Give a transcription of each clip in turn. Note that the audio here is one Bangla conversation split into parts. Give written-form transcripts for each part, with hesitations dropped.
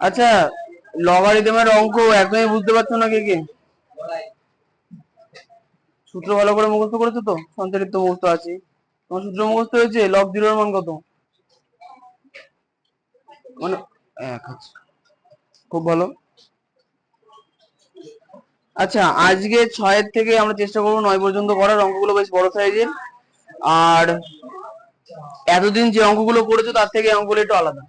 আচ্ছা, লগারিদমের অঙ্ক একদমই বুঝতে পারছো না কে কে? সূত্র ভালো করে মুখস্থ করেছো তো? সঞ্চারিত তো মুখস্থ আছে। তোমার সূত্র মুখস্থ হয়েছে? লব 0 এর মান কত? মানে 1 আছে। খুব ভালো। আচ্ছা, আজকে 6 থেকে আমরা চেষ্টা করবো 9 পর্যন্ত করার। অঙ্কগুলো বেশ বড় সাইজের, আর এতদিন যে অঙ্কগুলো করেছো তার থেকে অঙ্কগুলো একটু আলাদা।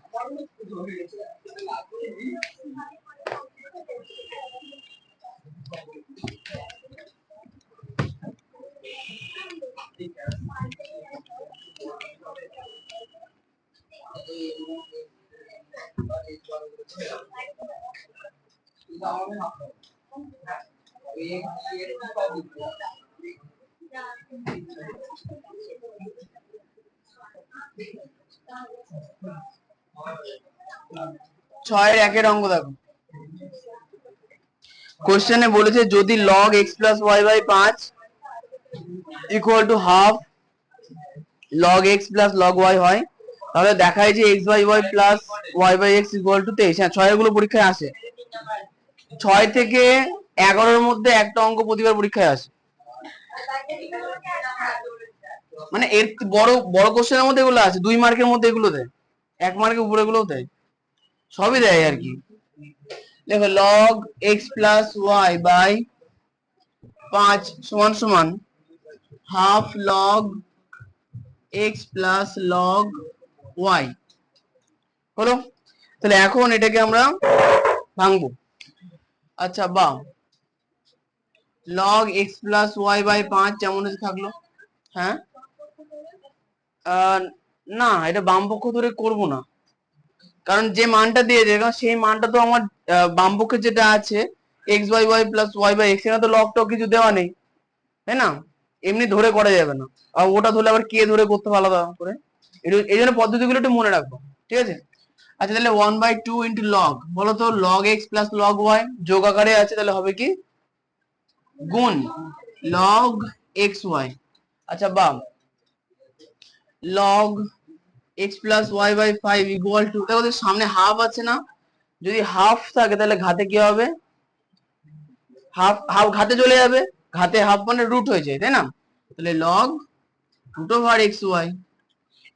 ছয়ের একের অঙ্ক দেখো। কোশ্চেনে বলেছে যদি log x plus y by 5 equal to half log x plus log y হয়, তাহলে দেখায় যে x by y plus y by x equal to 23। হ্যাঁ, 6 গুলো পরীক্ষায় আসে। 6 থেকে 11 এর মধ্যে একটা অঙ্ক প্রতিবার পরীক্ষায় আসে। মানে এর বড় বড় কোশ্চেনের মধ্যে এগুলো আছে, 2 মার্কের মধ্যে এগুলো দেয়, 1 মার্কের উপরে এগুলোও দেয়, সবই দেয় আর কি। দেখো log x plus y by 5 সমান সমান half log x plus log y হলো। তাহলে এখন এটাকে আমরা ভাঙবো। আচ্ছা, বা log x plus y by 5 যেমন থাকলো। হ্যাঁ, না, এটা বাম পক্ষ ধরে করব না, কারণ যে মানটা দিয়ে দেবে সেই মানটা তো আমার বাম পক্ষে যেটা আছে x by y plus y by x, এখানে তো লগ টক কিছু দেওয়া নেই, তাই না? এমনি ধরে করা যাবে না, আর ওটা ধরলে আবার কে ধরে করতে হবে আলাদা করে। এই জন্য পদ্ধতিগুলো একটু মনে রাখবো, ঠিক আছে? আচ্ছা, তাহলে 1/2 ইন্টু লগ, বলো তো log x plus log y যোগ আকারে আছে, তাহলে হবে কি গুণ log xy। আচ্ছা, বা log x plus y by 5 equal to, দেখো সামনে হাফ আছে না, যদি হাফ থাকে তাহলে ঘাতে কি হবে? হাফ হাফ ঘাতে চলে যাবে, ঘাতে হাফ মানে রুট হয়ে যায়, তাই না? তাহলে log root over x y.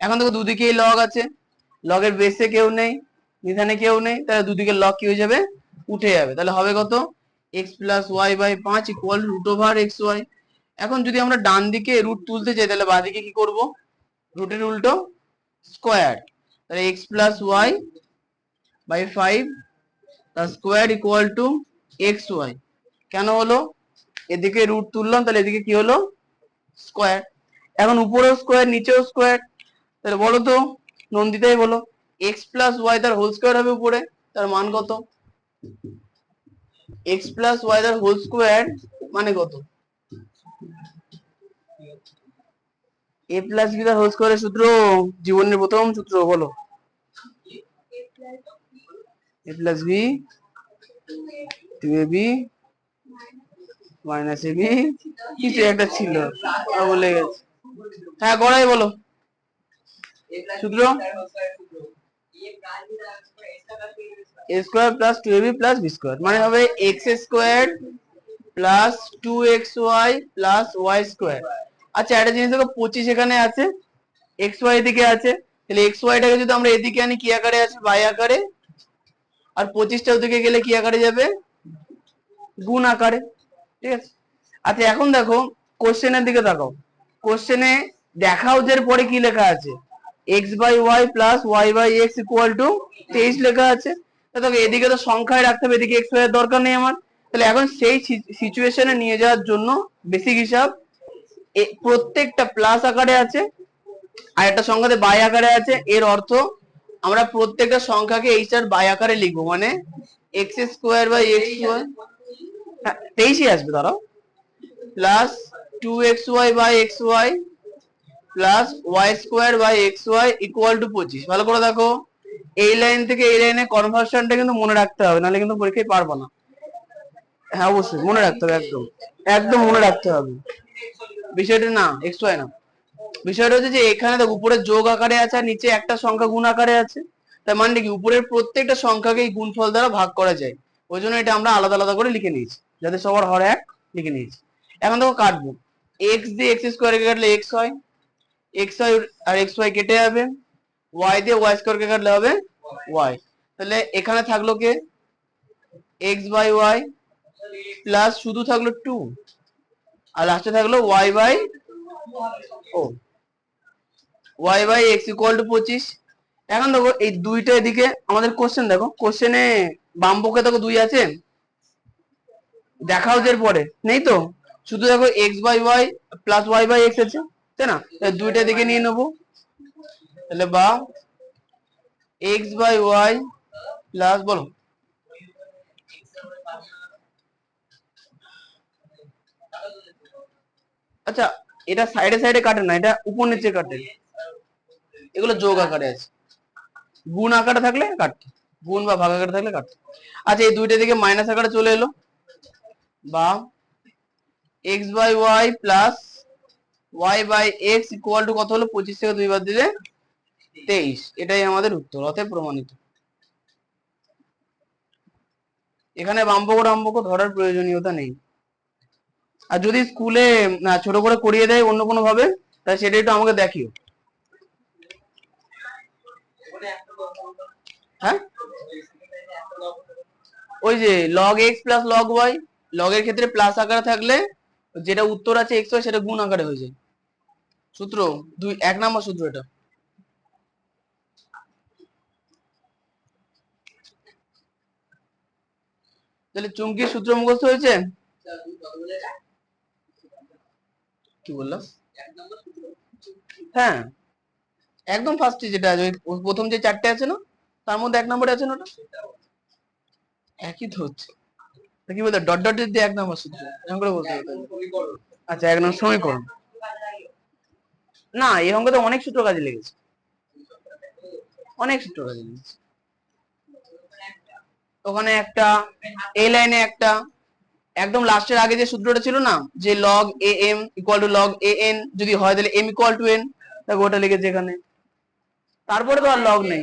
এখন দেখো দুদিকেই লগ আছে, লগের বেসে কেউ নেই, নিধানে কেউ নেই, তাহলে দুদিকে লগ কি হয়ে যাবে? উঠে যাবে। তাহলে হবে কত? X plus y by 5 equal root over x y. এখন যদি আমরা ডান দিকে রুট তুলতে চাই তাহলে বাঁ দিকে কি করব? রুটের উল্টো স্কোয়ার। তাহলে এক্স প্লাস ওয়াই বাই 5 তার square equal to x y. কেন হলো? এদিকে রুট তুললাম, তাহলে এদিকে কি হলো? স্কোয়ার। এখন উপরেও স্কোয়ার নিচেও স্কোয়ার, তাহলে বলো তো নন্দিতাই বলো, এক্স প্লাস ওয়াই তার হোল স্কোয়ার হবে উপরে, তার মান কত? এক্স প্লাস ওয়াই তার হোল স্কোয়ার মানে কত? এ প্লাস বি তার হোল স্কোয়ারের সূত্র, জীবনের প্রথম সূত্র বলো। A plus b 2ab minus ab, কিছু একটা ছিল বলে গেছে। হ্যাঁ, গড়াই বলো সূত্র, a স্কোয়ার প্লাস 2ab প্লাস বি স্কোয়ার মানে হবে x square plus 2xy plus y square. আচ্ছা, একটা জিনিস দেখো, 25 এখানে আছে, এক্স ওয়াই এদিকে আছে, তাহলে এক্স ওয়াইটাকে যদি আমরা এদিকে আনি কি আকারে আছে? বাই আকারে, আর 25টা ওদিকে গেলে কি আকারে যাবে? গুণ আকারে, ঠিক আছে? আচ্ছা, এখন দেখো কোশ্চেনের দিকে তাকাও, কোশ্চেনে দেখাও যে পরে কি লেখা আছে? X by y plus y by x equal to 23 লেখা আছে। দেখো এদিকে তো সংখ্যায় রাখতে হবে, এদিকে এক্স ওয়াই এর দরকার নেই আমার। তাহলে এখন সেই সিচুয়েশনে নিয়ে যাওয়ার জন্য বেসিক হিসাব, প্রত্যেকটা প্লাস আকারে আছে আর একটা সংখ্যাতে বাই আকারে আছে, এর অর্থ আমরা প্রত্যেকটা সংখ্যাকে এইচ আর বাই আকারে লিখবো, মানে x square by x square, 23ই আসবে দাঁড়াও, plus 2xy by x y plus y square by x y equal to 25। ভালো করে দেখো, এই লাইন থেকে এই লাইনে কনভার্সনটা কিন্তু মনে রাখতে হবে, নাহলে কিন্তু পরীক্ষায় পারবো না। হ্যাঁ অবশ্যই মনে রাখতে হবে, একদম একদম মনে রাখতে হবে বিষয়টা, না এক্স ওয়াই না, বিষয়টা হচ্ছে যে এখানে দেখো উপরে যোগ আকারে আছে আর নিচে একটা সংখ্যা গুণ আকারে আছে, তার মানে কি উপরের প্রত্যেকটা সংখ্যাকে এই গুণফল দ্বারা ভাগ করা যায়, ওই জন্য এটা আমরা আলাদা আলাদা করে লিখে নিয়েছি, যাতে সবার হর এক লিখে নিয়েছি। এখন দেখো কাটবো, এক্স দিয়ে এক্স স্কোয়ার কাটলে এক্স হয়, এক্স ওয়াই আর এক্স ওয়াই কেটে যাবে, ওয়াই দিয়ে ওয়াই স্কোয়ার কে কাটলে হবে ওয়াই, তাহলে এখানে থাকলো কে এক্স বাই ওয়াই প্লাস শুধু থাকলো 2 আর লাস্টে থাকলো ওয়াই বাই ও y by x equal to 25। এখন দেখো এই দুইটা এদিকে আমাদের কোশ্চেন, দেখো কোশ্চেনে বাম পক্ষে দেখো 2 আছে, দেখা হচ্ছে পরে নেই তো, শুধু দেখো x by y plus y by x আছে, তাই না, দুইটা দিকে নিয়ে নেবো, তাহলে বা এক্স বাই ওয়াই প্লাস বলো, আচ্ছা এটা সাইডে সাইডে কাটে না, এটা উপর নিচে কাটে, এগুলো যোগ আকারে আছে, গুণ আকারে থাকলে কাটতো, গুণ বা ভাগ আকারে থাকলে কাটতো। আচ্ছা এই দুইটা দিকে মাইনাস আকারে চলে এলো, বা x by y plus y by x equal to কত হলো, 25 থেকে 2 বাদ দিলে 23, এটাই আমাদের উত্তর, অতএব প্রমাণিত। এখানে বামপক্ষ ডামপক্ষ ধরার প্রয়োজনীয়তা নেই, আর যদি স্কুলে ছোট করে করিয়ে দেয় অন্য কোনো ভাবে, তাহলে সেটা একটু আমাকে দেখিও। হ্যাঁ ওই যে log x plus log y, লগের ক্ষেত্রে প্লাস আকারে থাকলে যেটা উত্তর আছে এক্স ওয়াই সেটা গুণ আকারে হয়ে যায়, সূত্র 1 নম্বর সূত্র এটা। তাহলে চুমকির সূত্র মুখস্থ হয়েছে, কি বললাম, হ্যাঁ একদম ফার্স্টে যেটা আছে, প্রথম যে 4টে আছে না, তার মধ্যে 1 নম্বরে আছে না, ওটা একই তো হচ্ছে, কি বলতে ডট ডট দিয়ে 1 নম্বর সূত্র এরকম করে বলতে হবে। আচ্ছা 1 নম্বর সমীকরণ, না এই অঙ্কে তো অনেক সূত্র কাজে লেগেছে, অনেক সূত্র কাজে লেগেছে, ওখানে একটা, এই লাইনে একটা, একদম লাস্টের আগে যে সূত্রটা ছিল না, যে log a m equal to log a n যদি হয় তাহলে এম ইকুয়াল টু এন, দেখো ওটা লিখেছে এখানে, তারপরে তো আর লগ নেই।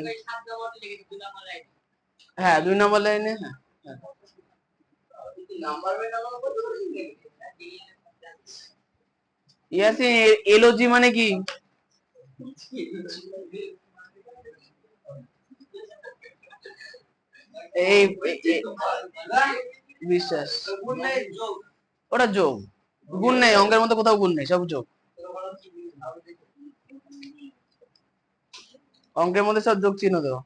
হ্যাঁ 2 নম্বর লাইনে, হ্যাঁ ইয়াসিন এলওজি মানে কি, এই বিশ্বাস, ওটা যোগ, গুণ নেই অঙ্কের মধ্যে, কোথাও গুণ নেই, সব যোগ, অঙ্কের মধ্যে সব যোগ চিহ্ন দেওয়া।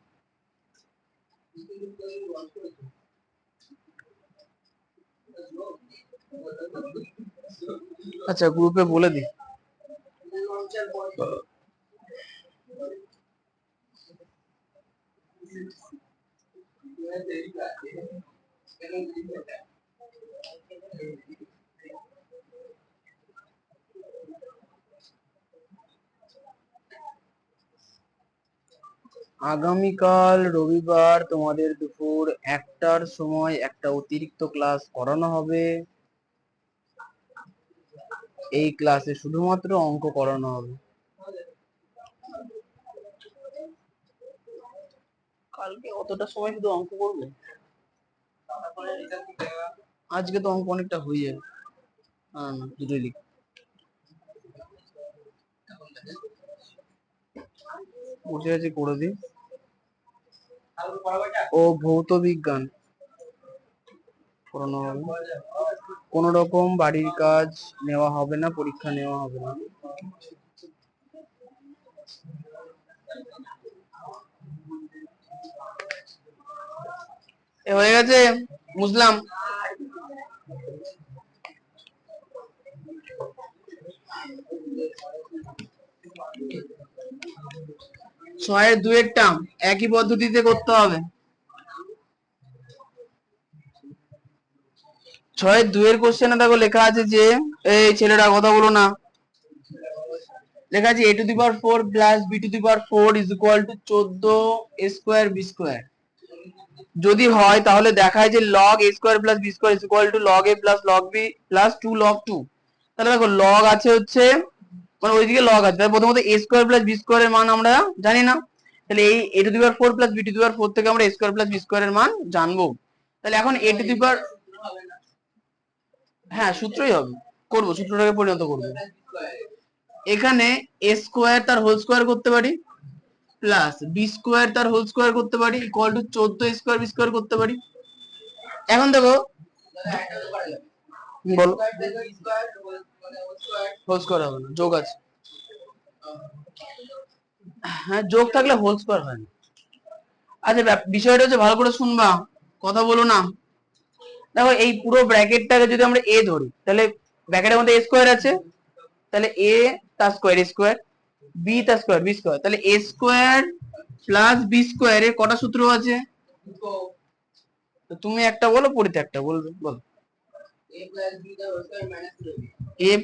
আচ্ছা গ্রুপে বলে দি, আগামীকাল রবিবার তোমাদের দুপুর 1টার সময় একটা অতিরিক্ত ক্লাস করানো হবে, এই ক্লাসে শুধুমাত্র অঙ্ক করানো হবে। কালকে অতটা সময় শুধু অঙ্ক করবে, আজকে তো অঙ্ক অনেকটা হয়ে যাবে, দুটোই লিখ, বসে আছি করে দিই। ও ভৌত বিজ্ঞান পড়ানো হবে, কোন রকম বাড়ির কাজ নেওয়া হবে না, পরীক্ষা নেওয়া হবে না। হয়ে গেছে, বুঝলাম। 6 এর 2 এর টার্ম একই পদ্ধতিতে করতে হবে। 6 এর 2 এর কোশ্চেনে দেখো লেখা আছে যে, এই ছেলেরা কথা বলো না, লেখা আছে a to the power 4 plus b to the power 4 is equal to 14 a square b square. যদি হয় তাহলে দেখায় যে log a square plus b square is equal to log a plus log b plus 2 log 2। তাহলে দেখো log আছে হচ্ছে, মানে ওইদিকে log আছে, তাহলে প্রথমত a square plus b square এর মান আমরা জানি না, তাহলে এই a to the power 4 plus b to the power 4 থেকে আমরা a square plus b square এর মান জানবো। তাহলে এখন a টু দি পাওয়ার, হ্যাঁ সূত্রই হবে, করব সূত্রটাকে পরিণত করব। এখানে a স্কয়ার তার হোল স্কয়ার করতে পারি, প্লাস বি স্কয়ার তার হোল স্কয়ার করতে পারি, equal to 14 square b square করতে পারি। এখন দেখো, বলো, হোল স্কয়ার হবে না, যোগ আছে। হ্যাঁ যোগ থাকলে হোল স্কয়ার হয় না। আচ্ছা বিষয়টা হচ্ছে, ভালো করে শুনবা, কথা বলো না। দেখো এই পুরো ব্র্যাকেটটাকে যদি আমরা a ধরি, তাহলে ব্র্যাকেটের মধ্যে a স্কয়ার আছে, তাহলে a তার স্কয়ার a স্কয়ার, b তার স্কয়ার b স্কয়ার, তাহলে a square plus b square এর কটা সূত্র আছে? তো তুমি একটা বলো, পরিতে একটা বলবে, বলো। a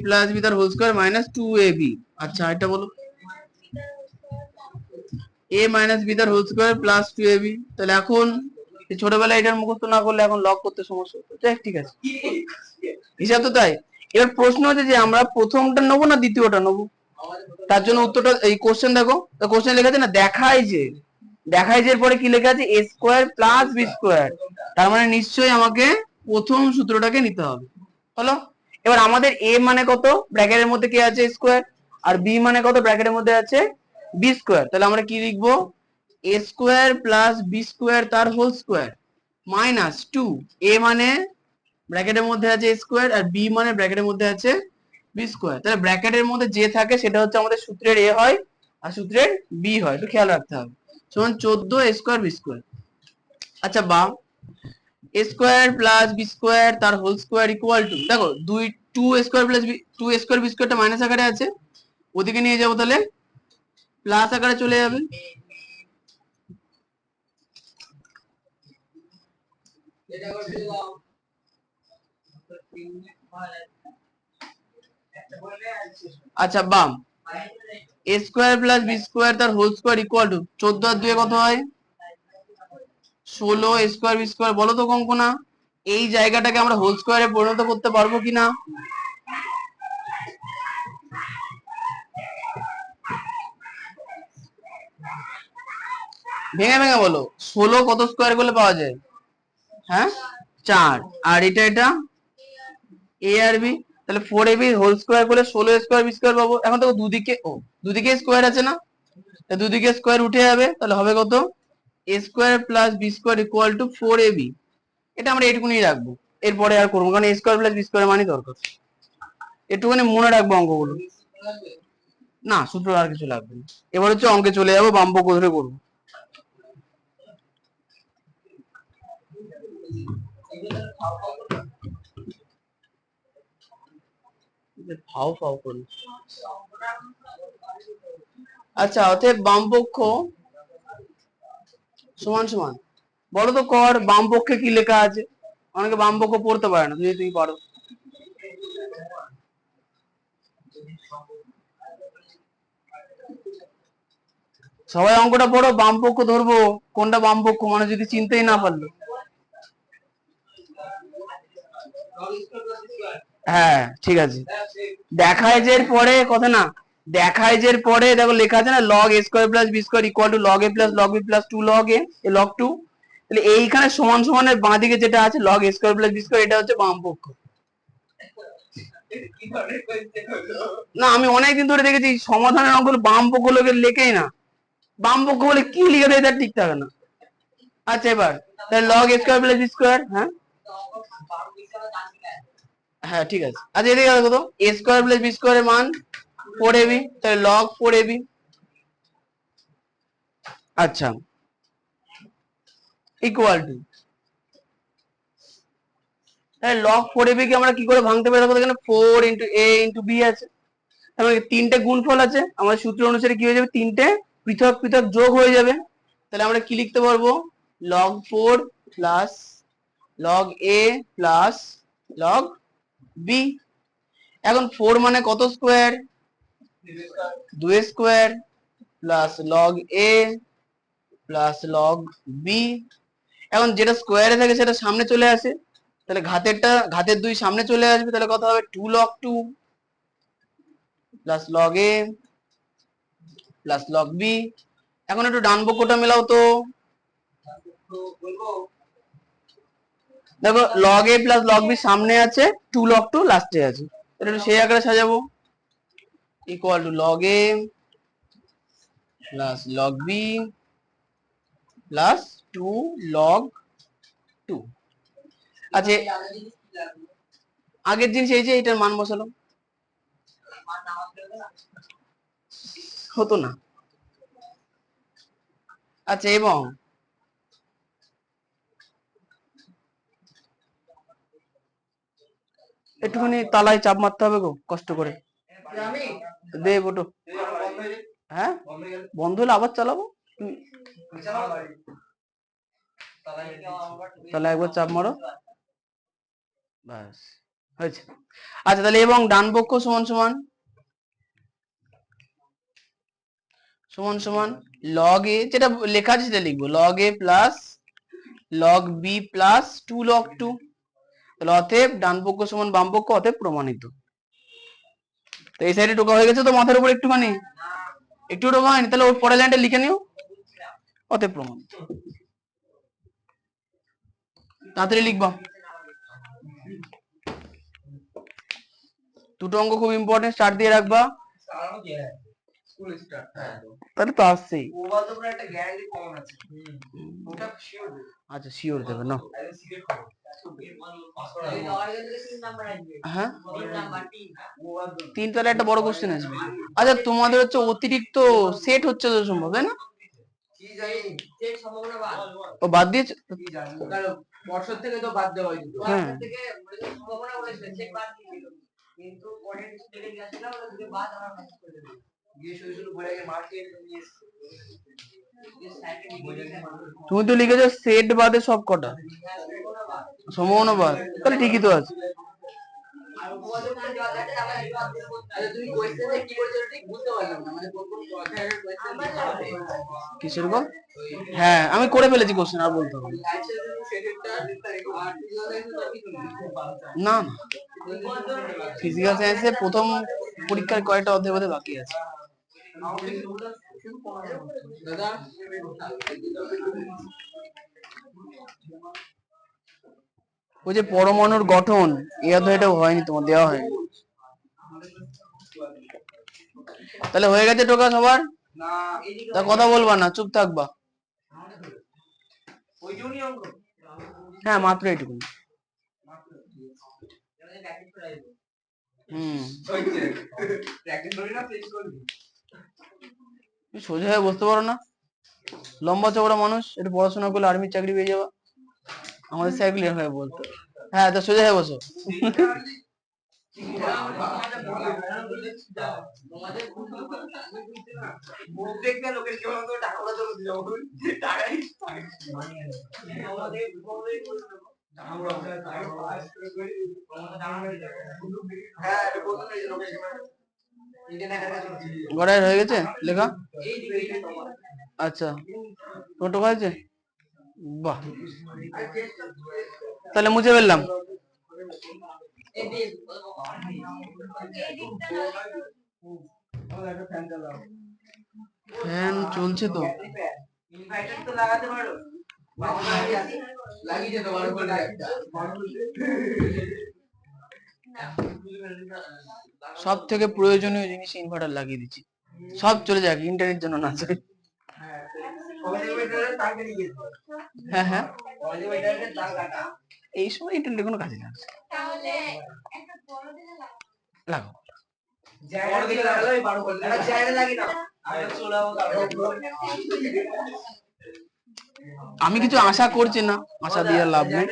প্লাস b তার হোল স্কয়ার মাইনাস 2ab। আচ্ছা এটা বলো, a মাইনাস b তার হোল স্কয়ার প্লাস 2ab। তাহলে এখন ছোটবেলায় এটার মুখস্থ না করলে এখন লগ করতে সমস্যা হতো। ঠিক আছে, হিসাব তো তাই। এবার প্রশ্ন হচ্ছে যে আমরা প্রথমটা নেবো না দ্বিতীয়টা নেবো? তার জন্য উত্তরটা, এই কোশ্চেন দেখো, কোশ্চেন লেখা আছে না, দেখায় যে, দেখায় যে এর পরে কি লেখা আছে, a square plus b square, তার মানে নিশ্চয়ই আমাকে প্রথম সূত্রটাকে নিতে হবে। হলো, এবার আমাদের a মানে কত, ব্র্যাকেটের মধ্যে কি আছে স্কয়ার, আর b মানে কত, ব্র্যাকেটের মধ্যে আছে b স্কয়ার। তাহলে আমরা কি লিখবো, a square plus b square তার হোল স্কয়ার মাইনাস 2, a মানে ব্র্যাকেটের মধ্যে আছে a স্কয়ার, আর b মানে ব্র্যাকেটের মধ্যে আছে b স্কয়ার। তাহলে ব্র্যাকেটের মধ্যে যে থাকে সেটা হচ্ছে আমাদের সূত্রের a হয়, আর সূত্রের b হয়, একটু খেয়াল রাখতে হবে। সমান 14 a স্কয়ার b স্কয়ার। আচ্ছা বা a square plus b square তার হোল স্কয়ার ইকুয়াল টু, দেখো 2 স্কয়ার প্লাস 2 স্কয়ার b স্কয়ারটা মাইনাস আকারে আছে, ওদিকে নিয়ে যাবো, তাহলে প্লাস আকারে চলে যাবে। আচ্ছা বাম, a square plus b square তার হোল স্কয়ার ইকুয়াল টু 14 আর 2 কত হয়, 16 a স্কয়ার b স্কয়ার। বলো তো কঙ্কনা, এই জায়গাটাকে আমরা হোল স্কয়ারে পরিণত করতে পারবো কিনা? ভেঙে ভেঙে বলো, 16 কত স্কয়ার করলে পাওয়া যায়? হ্যাঁ 4, আর এটা a আর b, তাহলে 4ab হোল স্কয়ার করলে 16 স্কয়ার b স্কয়ার পাবো। এখন দেখো দুদিকে, দুদিকে স্কয়ার আছে না, দুদিকে স্কয়ার উঠে যাবে, তাহলে হবে কত, a square plus b square equal two 4ab। এটা আমরা এটুকুনি রাখবো, এরপরে আর করবো, কারণ a square plus b square মানে দরকার, একটুখানি মনে রাখবো অঙ্কগুলো। না সূত্র আর কিছু লাগবে না। এবার হচ্ছে অঙ্কে চলে যাবো, বাম পক্ষ ধরে করবো। ফাও ফাও করি। আচ্ছা অতএব বাম পক্ষ সমান সমান, বলো তো কর বাম পক্ষে কি লেখা আছে? অনেকে বাম পক্ষ পড়তে পারে না, তুমি পারো। সবাই অঙ্কটা পড়ো, বাম পক্ষ ধরবো, কোনটা বাম পক্ষ মানে যদি চিনতেই না পারলো। হ্যাঁ ঠিক আছে, দেখায় যে পরে কথা না, দেখায় যে পরে দেখো লেখা আছে না, log a square plus b square equal to log a plus log b plus 2 log a log 2। তাহলে এইখানে সমান সমানের বাঁ দিকে যেটা আছে log a square plus b square, এটা হচ্ছে বাম পক্ষ। না আমি অনেকদিন ধরে দেখেছি সমাধানের অঙ্কগুলো বাম পক্ষ লোকে লেখেই না, বাম পক্ষ বলে কি লিখে দেয় তার ঠিক থাকে না। আচ্ছা এবার তাহলে log a square plus b square, হ্যাঁ হ্যাঁ ঠিক আছে। আচ্ছা এদিকে দেখো তো, a square plus b square এর মান 4ab, তাহলে log 4ab। আচ্ছা ইকুয়াল টু, তাহলে log 4ab কে আমরা কি করে ভাঙতে পারি? দেখো এখানে 4 ইনটু a ইনটু b আছে, তার মানে তিনটে গুণফল আছে, আমাদের সূত্র অনুসারে কি হয়ে যাবে, তিনটে পৃথক পৃথক যোগ হয়ে যাবে। তাহলে আমরা কি লিখতে পারবো, log 4 plus log a plus log b। এখন 4 মানে কত square, 2 square plus log a plus log b। এখন যেটা স্কোয়ারে থাকে সেটা সামনে চলে আসে, তাহলে ঘাতের 2 সামনে চলে আসবে, তাহলে কত হবে 2 log 2 plus log a plus log b। এখন একটু ডান পক্ষটা মেলাও তো, দেখো log a plus log b সামনে আছে, 2 log 2 লাস্টে আছে, এটা একটু সেই আকারে সাজাবো, equal to log a plus log b plus 2 log 2। আচ্ছা, আগের জিনিস এই যে এটার মান বসালাম, হতো না। আচ্ছা, এবং একটুখানি তালায় চাপ মারতে হবে গো, কষ্ট করে দে বটো। হ্যাঁ, বন্ধ হলে আবার চালাবো, তাহলে একবার চাপ মারো, ব্যাস হয়েছে। আচ্ছা, তাহলে এবং ডান পক্ষ সমান সমান সমান সমান log a, যেটা লেখা আছে সেটা লিখবো, log a plus log b plus 2 log 2। তাহলে অতএব ডান পক্ষ সমান বাম পক্ষ, অতএব প্রমাণিত। তো এই সাইডে টোকা হয়ে গেছে তো, মাথার উপর একটুখানি, একটু টোকা হয়নি, তাহলে ওর পরের লাইনটা লিখে নিও, অতএব প্রমাণিত। তাড়াতাড়ি লিখবা, দুটো অঙ্ক খুব ইম্পর্টেন্ট, স্টার্ট দিয়ে রাখবা, তাহলে তো আসছেই। আচ্ছা, শিওর দেবে না, হ্যাঁ 3 তাহলে একটা বড় কোশ্চেন আসবে। আচ্ছা, তোমাদের হচ্ছে অতিরিক্ত সেট হচ্ছে তো সম্ভব, তাই না? ও বাদ দিয়েছে, বর্ষর থেকে তো বাদ দেওয়া হয়েছিল, হ্যাঁ সম্ভাবনা বলেছে চেক বাদ দিয়েছিল, কিন্তু পরে থেকে গিয়েছিল ওটা থেকে বাদ আমরা ম্যানেজ করে দেব, গিয়ে শুধু শুধু বলে গিয়ে মার্কে নিয়ে এসেছে। তুমি তো লিখেছো সেট বাদে সব কটা, সম্ভাবনা বাদ, তাহলে ঠিকই তো আছে। কিসের গো? হ্যাঁ, আমি করে ফেলেছি কোশ্চেন, আর বলতে হবে না। ফিজিক্যাল সায়েন্সের প্রথম পরীক্ষার কয়েকটা অধ্যায় বোধহয় বাকি আছে। ওই যে পরমাণুর গঠন, এই অধ্যায়টাও হয়নি, তোমার দেওয়া হয়নি। তাহলে হয়ে গেছে টোকা সবার, তা কথা বলবা না, চুপ থাকবা। হ্যাঁ, মাত্র এইটুকু। সোজা হয়ে বসতে পারো না, লম্বা চওড়া মানুষ, একটু পড়াশোনা করলে আর্মির চাকরি পেয়ে যাবা, আমাদের স্যারগুলি হয়ে বলতো। হ্যাঁ, তো সোজা হয়ে বসো। গড়াই হয়ে গেছে লেখা, আচ্ছা টোটো হয়েছে, বাহ, তাহলে মুছে ফেললাম। ফ্যান চলছে তো, সব থেকে প্রয়োজনীয় জিনিস ইনভার্টার লাগিয়ে দিচ্ছি, সব চলে যাক, ইন্টারনেট জন্য না চলে। হ্যাঁ হ্যাঁ, এই সময় ইন্টারনেট কোনো কাজে লাগছে, লাগাও। আমি কিছু আশা করছি না, আশা দিয়ে লাভ নেই।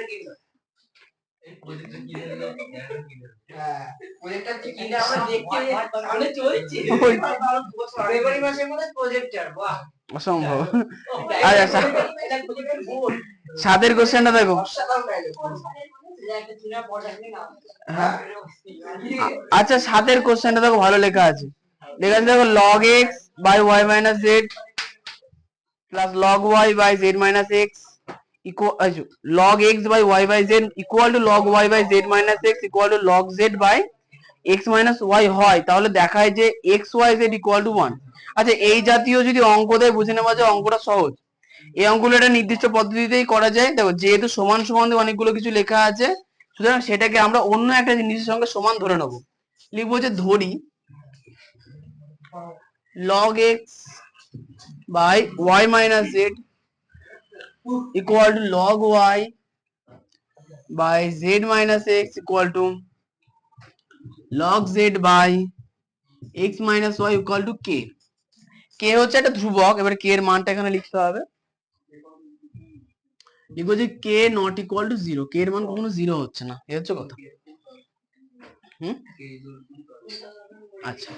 অসম্ভব। আচ্ছা, 7 কোশ্চেনটা দেখো। আচ্ছা 7 কোশ্চেনটা দেখো, ভালো লেখা আছে। লেখা আছে দেখো, log x by y minus z plus log y by z minus x equal log x by y by z equal to log y by z minus x equal to log z by x minus y হয়, তাহলে দেখায় যে x y z equal to 1। আচ্ছা এই জাতীয় যদি অঙ্ক দেয়, বুঝে নেওয়া যায় অঙ্কটা সহজ। এই অঙ্কগুলো একটা নির্দিষ্ট পদ্ধতিতেই করা যায়। দেখো যেহেতু সমান সমান অনেকগুলো কিছু লেখা আছে, সুতরাং সেটাকে আমরা অন্য একটা জিনিসের সঙ্গে সমান ধরে নেব। লিখবো যে ধরি log x by y minus z equal to log y by z minus x equal to log z by x minus y equal to k। k হচ্ছে একটা ধ্রুবক, এবার k এর মানটা এখানে লিখতে হবে। লিখবো যে k not equal to 0, k এর মান কখনো 0 হচ্ছে না, এই হচ্ছে কথা। আচ্ছা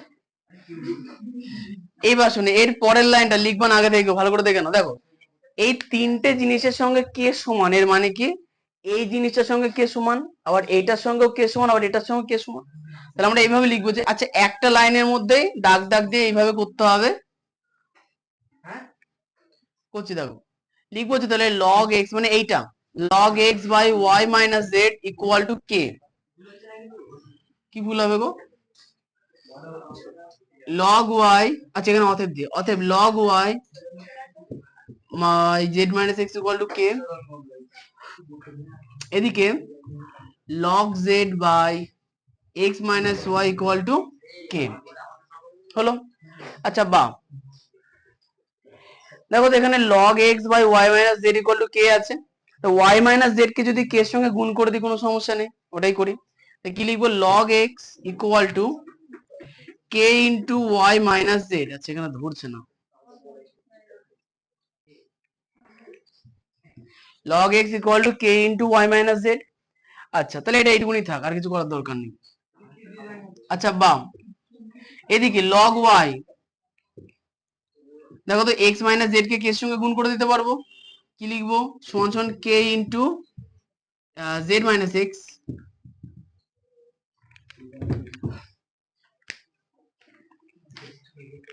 এইবার শুনে এর পরের লাইনটা লিখবা না, আগে থেকে ভালো করে দেখে নাও। দেখো এই তিনটে জিনিসের সঙ্গে কে সমান, এর মানে কি এই জিনিসটার সঙ্গে কে সমান, আবার এইটার সঙ্গেও কে সমান, আবার এটার সঙ্গে কে সমান। তাহলে আমরা এইভাবে লিখবো যে আচ্ছা একটা লাইনের মধ্যেই দাগ দাগ দিয়ে এইভাবে করতে হবে। করছি দেখো, লিখবো যে তাহলে log x মানে এইটা log x by y minus z equal to k। কি ভুল হবে গো? log y, আচ্ছা এখানে অতএব দিয়ে, অতএব log y z minus x equal to k, এদিকে log z by x minus y equal to k হলো। আচ্ছা বা দেখো তো এখানে log x by y minus z equal to k আছে, তো y minus z কে যদি k এর সঙ্গে গুণ করে দিই কোনো সমস্যা নেই, ওটাই করি। তো কি লিখবো log x equal to k into y minus z। আচ্ছা এখানে ধরছে না, log x equal to k into y minus z। আচ্ছা তাহলে এটা এইটুকুনি থাক, আর কিছু করার দরকার নেই। আচ্ছা বাম এদিকে log y, দেখো তো x minus z কে k এর সঙ্গে গুণ করে দিতে পারবো। কি লিখবো সমান সমান k into z minus x।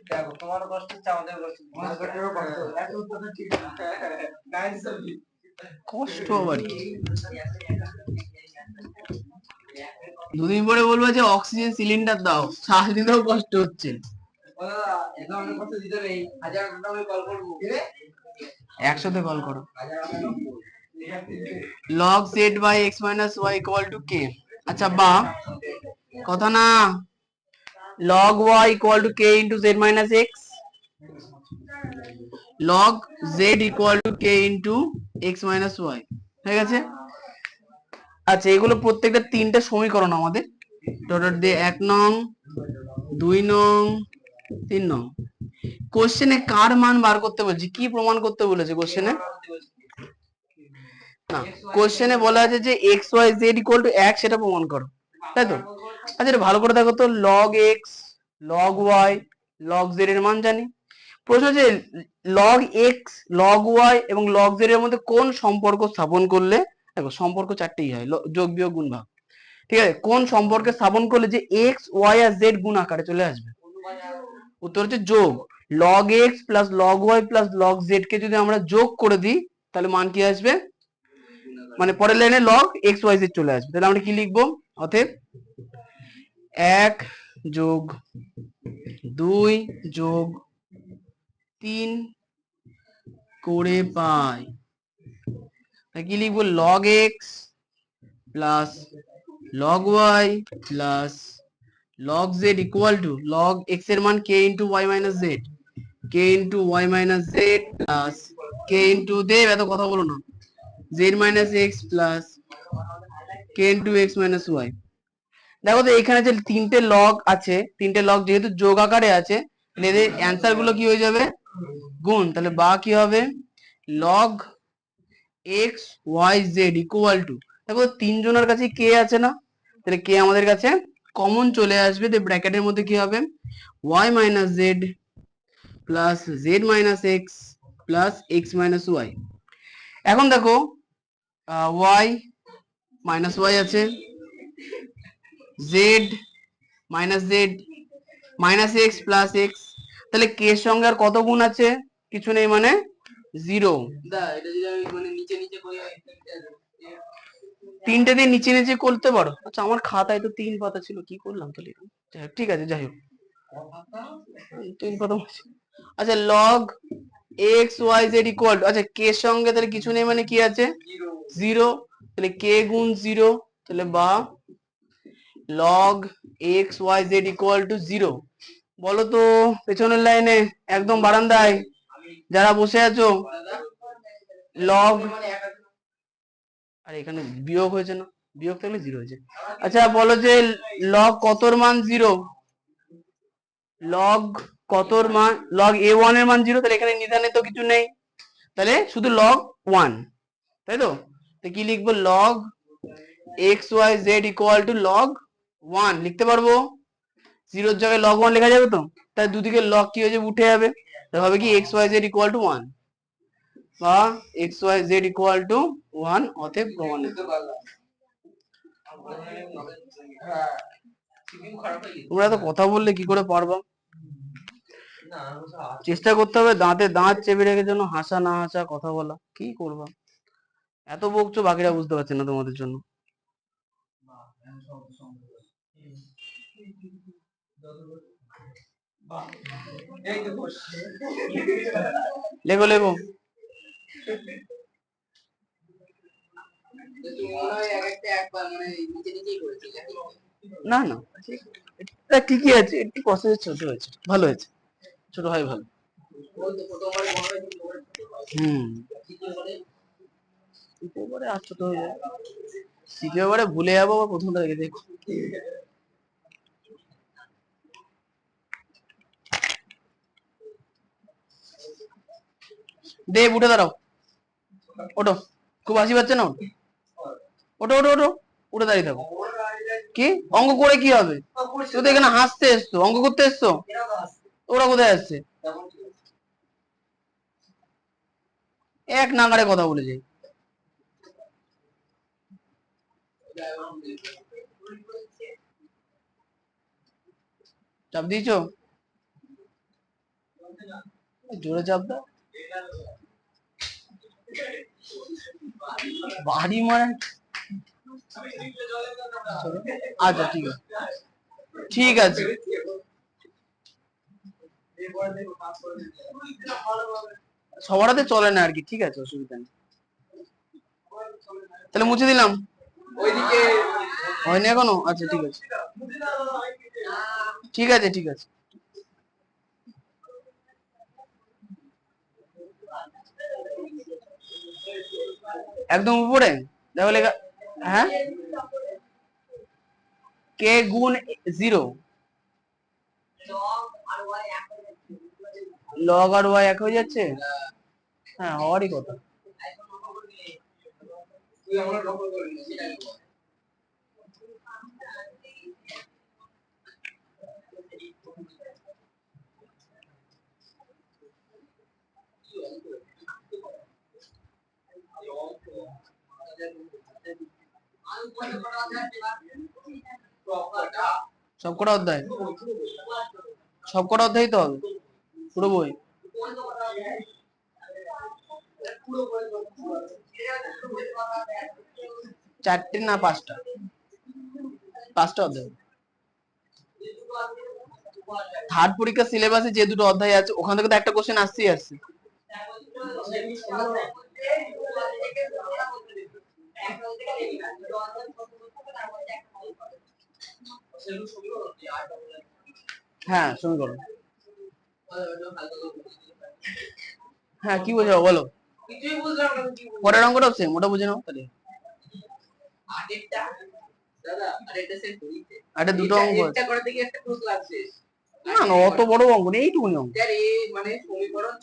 দেখো তোমার কষ্ট হচ্ছে, আমাদের কষ্ট আবার কি, দুদিন পরে বলবো যে অক্সিজেন সিলিন্ডার দাও, শ্বাস দিতেও কষ্ট হচ্ছে। 100 তে কল করো। log z by x minus y equal to k। আচ্ছা বা কথা না, log y equal to k into z minus x, log z equal to k into x minus y হয়ে গেছে। আচ্ছা এগুলো প্রত্যেকটা তিনটা সমীকরণ আমাদের ডট দিয়ে 1 নং 2 নং 3 নং। কোশ্চেনে কার মান বার করতে বলছি, কি প্রমাণ করতে বলেছে কোশ্চেনে? না কোশ্চেনে বলা আছে যে x y z equal to 1, সেটা প্রমাণ করো, তাই তো? আচ্ছা এটা ভালো করে দেখো তো, log x log y log z এর মান জানি। প্রশ্ন হচ্ছে log x log y এবং log z এর মধ্যে কোন সম্পর্ক স্থাপন করলে, দেখো সম্পর্ক চারটেই হয়, যোগ বিয়োগ গুণ ভাগ, ঠিক আছে? কোন সম্পর্কে স্থাপন করলে যে x y আর z গুণ আকারে চলে আসবে? উত্তর হচ্ছে যোগ। log x plus log y plus log z কে যদি আমরা যোগ করে দিই তাহলে মান কি আসবে, মানে পরের লাইনে log x y z চলে আসবে। তাহলে আমরা কি লিখবো, অতএব 1 যোগ 2 যোগ 3 করে পাই, কি লিখবো log x plus log y plus log z equal to log x এর মান k into y minus z, k into y minus z plus k into দেব, এত কথা বলো না, z minus x plus k into x minus y। দেখো তো এখানে যে তিনটে লগ আছে, তিনটে লগ যেহেতু যোগ আকারে আছে, এদের অ্যান্সার গুলো কি হয়ে যাবে গুণ। তাহলে বা কি হবে log x y z equal to, দেখো তিনজনের কাছে কে আছে না, তাহলে কে আমাদের কাছে কমন চলে আসবে, তো ব্র্যাকেটের মধ্যে কি হবে, y minus z plus z minus x plus x minus y. এখন দেখো y মাইনাস ওয়াই আছে, z minus z minus x plus x, তাহলে কে এর সঙ্গে আর কত গুণ আছে, কিছু নেই মানে জিরো। এটা যদি আমি মানে নিচে নিচে করি, তিনটে দিয়ে নিচে নিচে করতে পারো। আচ্ছা আমার খাতায় তো 3 পাতা ছিল, কি করলাম তাহলে, ঠিক আছে যাই হোক, 3 পাতা। আচ্ছা log x y z equal to, আচ্ছা কে এর সঙ্গে তাহলে কিছু নেই মানে কি আছে, জিরো, তাহলে কে গুণ জিরো, তাহলে বা log x y z equal to zero. বলো তো পেছনের লাইনে একদম বারান্দায় যারা বসে আছো, লগ, আর এখানে বিয়োগ হয়েছে না, বিয়োগ থাকলে জিরো হয়েছে। আচ্ছা বলো যে লগ কতর মান জিরো, লগ কতর মান, লগ এ ওয়ান এর মান জিরো, তাহলে এখানে নিধানে তো কিছু নেই, তাহলে শুধু লগ ওয়ান, তাই তো, তো কি লিখবো, log x y z equal to log one লিখতে পারবো, জিরোর জায়গায় লগ ওয়ান লেখা যাবে তো, তাই দুদিকে লগ কি হয়ে যাবে, উঠে যাবে, তাহলে হবে কি x y z equal to one, বা x y z equal to one, অতএব প্রমাণিত। তোমরা তো কথা বললে কি করে পারবা, চেষ্টা করতে হবে দাঁতে দাঁত চেপে রেখে যেন হাসা না হাসা কথা বলা, কি করবা, এত বকছো বাকিরা বুঝতে পারছে না তোমাদের জন্য। লেখো লেখো, না না ঠিকই আছে, একটু প্রসেস ছোট হয়েছে, ভালো হয়েছে, ছোট হয় ভালো। দ্বিতীয় বারে আর ছোট হয়ে যায়, তৃতীয় বারে ভুলে যাবো, প্রথমটা দেখে দেখো। দেব উঠে দাঁড়াও, ওটো, খুব হাসি পাচ্ছে না, ওটো ওটো ওটো, উঠে দাঁড়িয়ে থাকো। কি অঙ্ক করে কি হবে, তুই তো এখানে হাসতে এসছো, অঙ্ক করতে এসছো, ওরা কোথায় আসছে, এক নাগারে কথা বলে যাই। চাপ দিয়েছো, জোরে চাপ দাও, বাড়ি মারা, আচ্ছা ঠিক আছে, ঠিক আছে, সবার হাতে চলে না আর কি, ঠিক আছে অসুবিধা নেই, তাহলে মুছে দিলাম, হয়নি এখনো, আচ্ছা ঠিক আছে, ঠিক আছে ঠিক আছে, একদম উপরে দেখো লেখা, হ্যাঁ কে গুণ জিরো, লগ আর ওয়াই এক হয়ে যাচ্ছে, হ্যাঁ হওয়ারই কথা, সবকটা অধ্যায়, সবকটা অধ্যায় তো হবে, পুরো বই, চারটে না পাঁচটা, পাঁচটা অধ্যায়, থার্ড পরীক্ষা সিলেবাসে যে দুটো অধ্যায় আছে ওখান থেকে তো একটা কোশ্চেন আসছেই আসছে, হ্যাঁ সমীকরণ, হ্যাঁ কি বোঝাবো বলো, পরের অঙ্কটা সেম, ওটা বুঝে নাও তাহলে, আরে দুটো অঙ্ক আছে, না না অত বড় অঙ্ক নেই, এইটুকুনি অঙ্ক, মানে সমীকরণ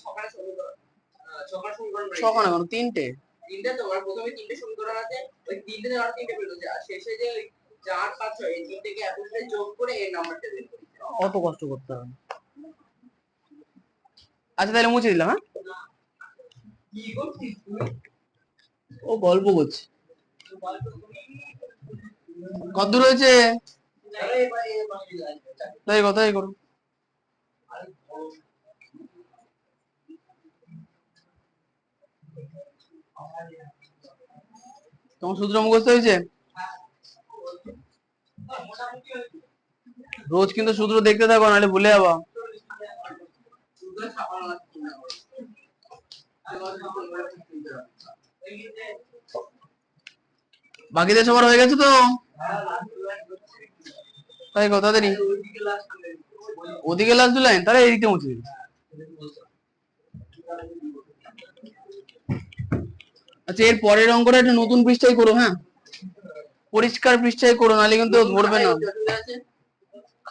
ছখানা কেন, তিনটে, তিনটে তো প্রথমে তিনটে সমীকরণ আছে, ওই তিনটে আর তিনটে বের হচ্ছে, আর শেষে যে 4 5 6 এই তিনটেকে একসাথে যোগ করে এই নাম্বারটা বের করি। অত কষ্ট করতে হবে। আচ্ছা তাহলে মুছে দিলাম। হ্যাঁ কি করছিস তুই? ও গল্প করছে। কত দূর হয়েছে? তাই কথাই করো। তোমার সূত্র মুখস্থ হয়েছে? রোজ কিন্তু সূত্র দেখতে থাকো, নাহলে ভুলে যাবো। বাকিদের সবার হয়ে গেছে তো? তাই কথা দেরি ওদিকে লাস্ট দু লাইন, তাহলে এদিকে মুছে দিন। আচ্ছা এর পরের অঙ্কটা একটা নতুন পৃষ্ঠায় করো। হ্যাঁ পরিষ্কার পৃষ্ঠায় করো, নাহলে কিন্তু ধরবে না।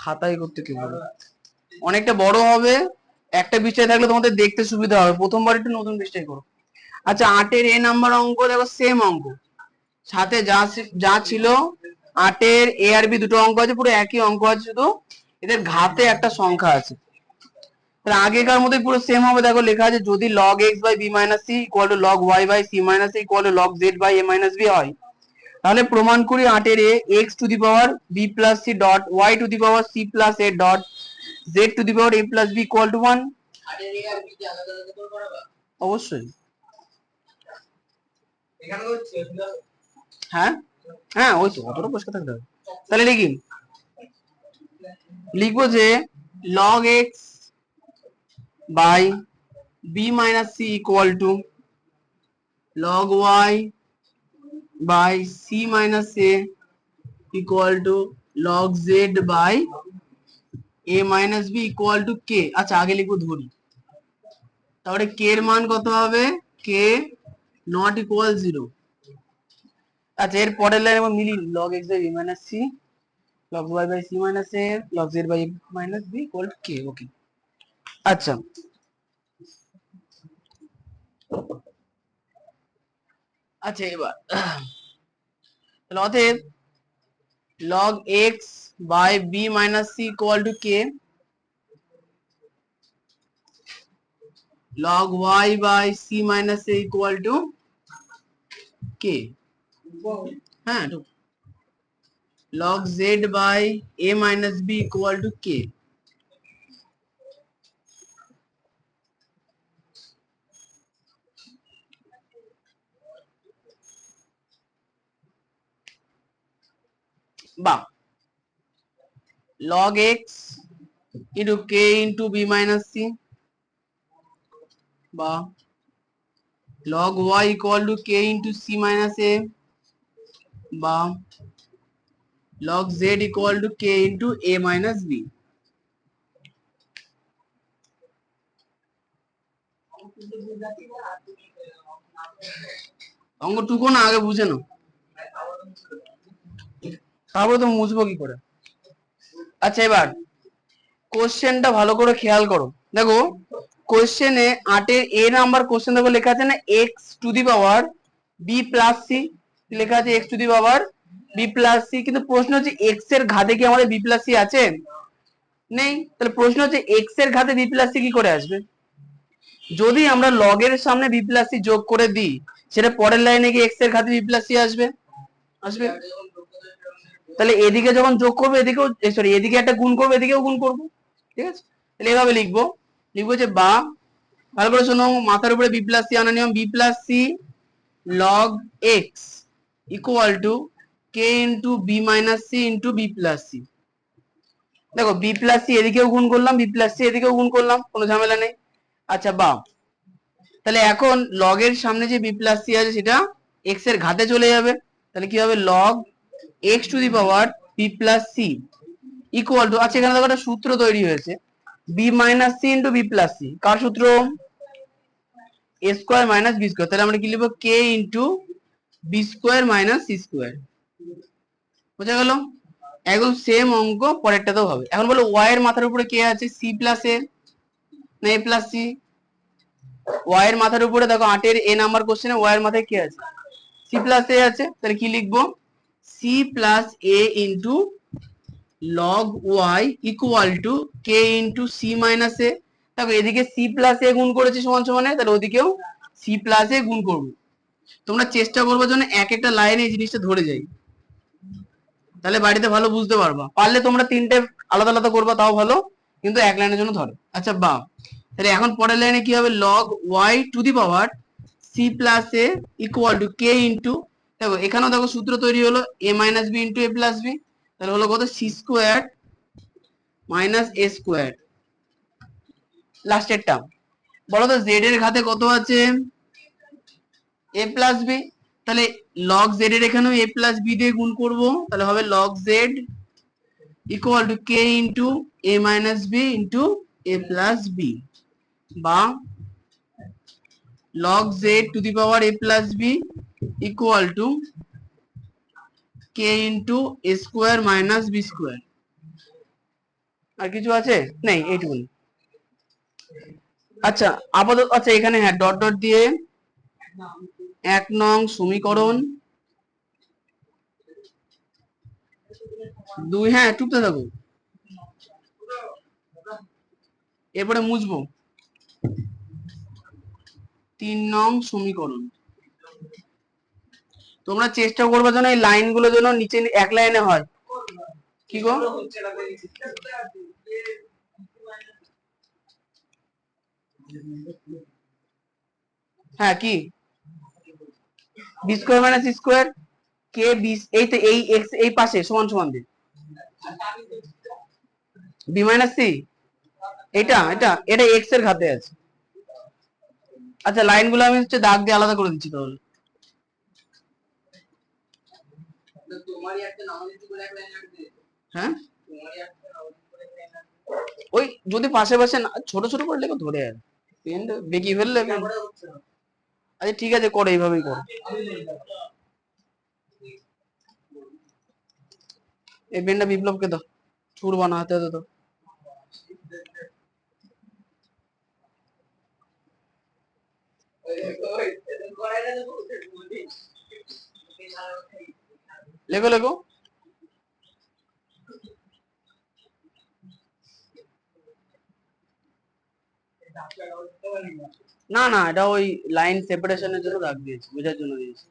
খাতায় করতে কি বলো, অনেকটা বড় হবে। একটা পৃষ্ঠায় থাকলে তোমাদের দেখতে সুবিধা হবে। প্রথমবার একটু নতুন পৃষ্ঠায় করো। আচ্ছা 8-এর এ নাম্বার অঙ্ক দেখো, সেম অঙ্ক, সাথে যা ছিল 8-এর এ আর বি দুটো অঙ্ক আছে, পুরো একই অঙ্ক আছে, শুধু এদের ঘাতে একটা সংখ্যা আছে। তাহলে আগেকার মধ্যে পুরো সেম হবে। দেখো লেখা আছে যদি log x by b minus c equal to log y by c minus c equal to log z by a minus b হয়, তাহলে প্রমাণ করি 8-এর এ x to the power b plus c dot y to the power c plus a dot z to the power a plus b equal to 1। 8-এর এ আর বি কি আলাদা আলাদা করে করাবা? অবশ্যই। এখানে হচ্ছে হ্যাঁ হ্যাঁ ওই তো অতটা পরিষ্কার থাকতে হবে। তাহলে লিখি, লিখবো যে log x by b minus c equal to log y by c minus a equal to log z by a minus b equal to k। আচ্ছা আগে লিখবো ধরি, তাহলে k এর মান কত হবে? k not equal 0। আচ্ছা এর পরের লাইন আমরা মিলি log x by b minus c log y by c minus a log z by a minus b equal to k। ওকে আচ্ছা আচ্ছা এবার তাহলে অতএব log x by b minus c equal to k, log y by c minus a equal to k। হ্যাঁ log z by a minus b equal to k। বা log x into k into b minus c বা log y equal to k into c minus a বা log z equal to k into a minus b। অঙ্ক টুকু না আগে বুঝে নাও, তারপরে তো মুছবো কি করে। আচ্ছা এবার কোশ্চেনটা ভালো করে খেয়াল করো। দেখো কোশ্চেনে 8-এর এ নাম্বার কোশ্চেন দেখো লেখা আছে না x to the power b plus c, লেখা আছে x to the power b plus c, কিন্তু প্রশ্ন হচ্ছে x এর ঘাতে কি আমাদের b প্লাস সি আছে? নেই। তাহলে প্রশ্ন হচ্ছে x এর ঘাতে b প্লাস সি কি করে আসবে? যদি আমরা log এর সামনে b প্লাস সি যোগ করে দিই, সেটা পরের লাইনে কি x এর ঘাতে b প্লাস সি আসবে? আসবে। তাহলে এদিকে যখন যোগ করবো এদিকেও সরি এদিকে একটা গুণ করবো এদিকেও গুণ করবো, ঠিক আছে? তাহলে এভাবে লিখবো, লিখবো যে বা ভালো করে শোনো, মাথার উপরে বি প্লাস সি আনা নিয়ম, b plus c log x equal to k into b minus c into b plus c. দেখো বি প্লাস সি এদিকেও গুণ করলাম, বি প্লাস সি এদিকেও গুণ করলাম, কোনো ঝামেলা নেই। আচ্ছা বা তাহলে এখন লগ এর সামনে যে বি প্লাস সি আছে সেটা এক্স এর ঘাতে চলে যাবে, তাহলে কি হবে log x to the power b plus c equal to, আচ্ছা এখানে দেখো একটা সূত্র তৈরি হয়েছে b minus c into b plus c. কার সূত্র? A square minus b square. তাহলে আমরা কি লিখবো k into b square minus c square. বোঝা গেল? একদম সেম অঙ্ক পরেরটাতেও হবে। এখন বলো ওয়াই এর মাথার উপরে কে আছে? সি প্লাস এ না এ প্লাস সি? ওয়াই এর মাথার উপরে দেখো 8-এর এ নাম্বার কোশ্চেনে ওয়াই এর মাথায় কে আছে? সি প্লাস এ আছে। তাহলে কি লিখবো? C plus a into log y equal to k into c minus a. দেখো এদিকে সি প্লাস এ গুণ করেছি সমান সমানে, তাহলে ওদিকেও সি প্লাস এ গুণ করবো। তোমরা চেষ্টা করবো যেন এক একটা লাইনে এই জিনিসটা ধরে যাই, তাহলে বাড়িতে ভালো বুঝতে পারবা। পারলে তোমরা তিনটে আলাদা আলাদা করবা তাও ভালো, কিন্তু এক লাইনের জন্য ধরো। আচ্ছা বা তাহলে এখন পরের লাইনে কি হবে, log y to the power c plus a equal to k into, দেখো এখানেও দেখো সূত্র তৈরি হলো a minus b into a plus b, তাহলে হলো কত c square minus a square লাস্টের টার্ম। বলো তো জেড এর ঘাতে কত আছে, এ প্লাস বি, তাহলে লগ জেড এর এখানেও এ প্লাস বি দিয়ে গুণ করবো, তাহলে হবে log z equal to k into a minus b into a plus b, বা log z to the power a plus b equal to k into a square minus b square। আর কিছু আছে নেই, এইটুকুনি। আচ্ছা আপাতত আচ্ছা এখানে হ্যাঁ ডট ডট দিয়ে 1 নং সমীকরণ 2, হ্যাঁ টুকতে থাকো, এরপরে মুছবো 3 নং সমীকরণ। তোমরা চেষ্টা করবে যেন এই লাইনগুলো যেন নিচে এক লাইনে হয়। কি গো, হ্যাঁ কি b square minus c square কে বি, এই তো এই এক্স এই পাশে সমান সমান দিন বি মাইনাস সি, এটা এটা এটা এক্স এর ঘাতে আছে। আচ্ছা লাইনগুলো আমি হচ্ছে দাগ দিয়ে আলাদা করে দিচ্ছি তাহলে। হ্যাঁ ওই যদি পাশে পাশে ছোট ছোট করে লেখো ধরে আর পেন বেঁকিয়ে ফেললে। আচ্ছা ঠিক আছে করো, এইভাবেই করো। এই পেনটা বিপ্লবকে দাও, ছুড়বা না হাতে হাতে দাও। লেখো লেখো, না না এটা ওই লাইন সেপারেশনের জন্য দাগ দিয়েছি, বোঝার জন্য দিয়েছি।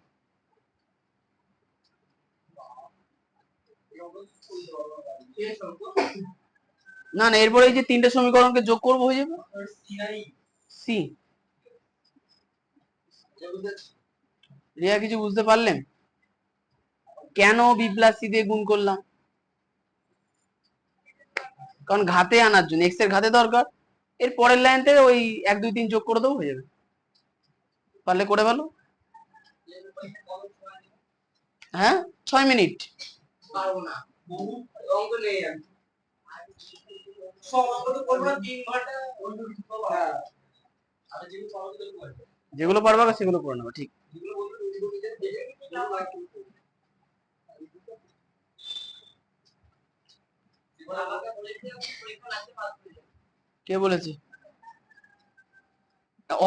না না এরপরে এই যে তিনটে সমীকরণকে যোগ করবো হয়ে যাবে সি। রিয়া কিছু বুঝতে পারলেন কেন বি প্লাস সি দিয়ে গুণ করলাম? কারণ ঘাতে আনার জন্য, এক্স এর ঘাতে দরকার। এর পরের লাইন থেকে ওই 1 2 3 যোগ করে দেবো হয়ে যাবে। পারলে করে ভালো। হ্যাঁ 6 মিনিট যেগুলো পারবা সেগুলো করে নেবো, ঠিক। কে বলেছে?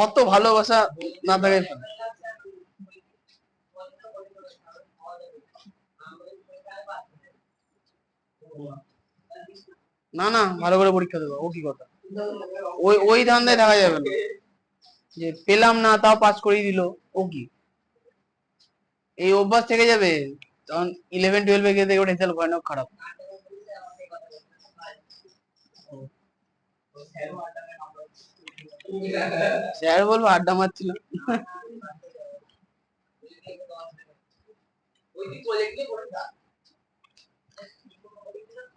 অত ভালোবাসা না থাকে। না না ভালো করে পরীক্ষা দেবো, ও কি কথা, ওই ওই ধান্দায় থাকা যাবে না যে পেলাম না তাও পাস করিয়ে দিল, ও কি এই অভ্যাস থেকে যাবে, তখন 11 12 গিয়ে দেখবে রেজাল্ট ভয়ানক খারাপ। স্যার বলবো আড্ডা মারছিল।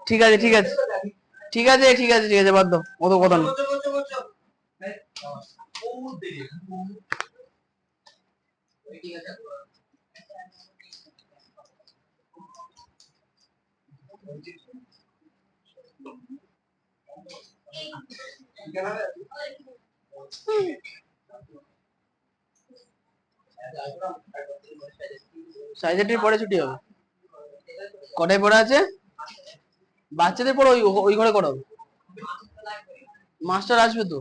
ঠিক আছে ঠিক আছে ঠিক আছে ঠিক আছে ঠিক আছে বাদ দাও, অত কথা না। সাইজেটির পরে ছুটি হবে, কটায় পড়া আছে? বাচ্চাদের পড়ো ওই ঘরে করাবো, মাস্টার আসবে তো,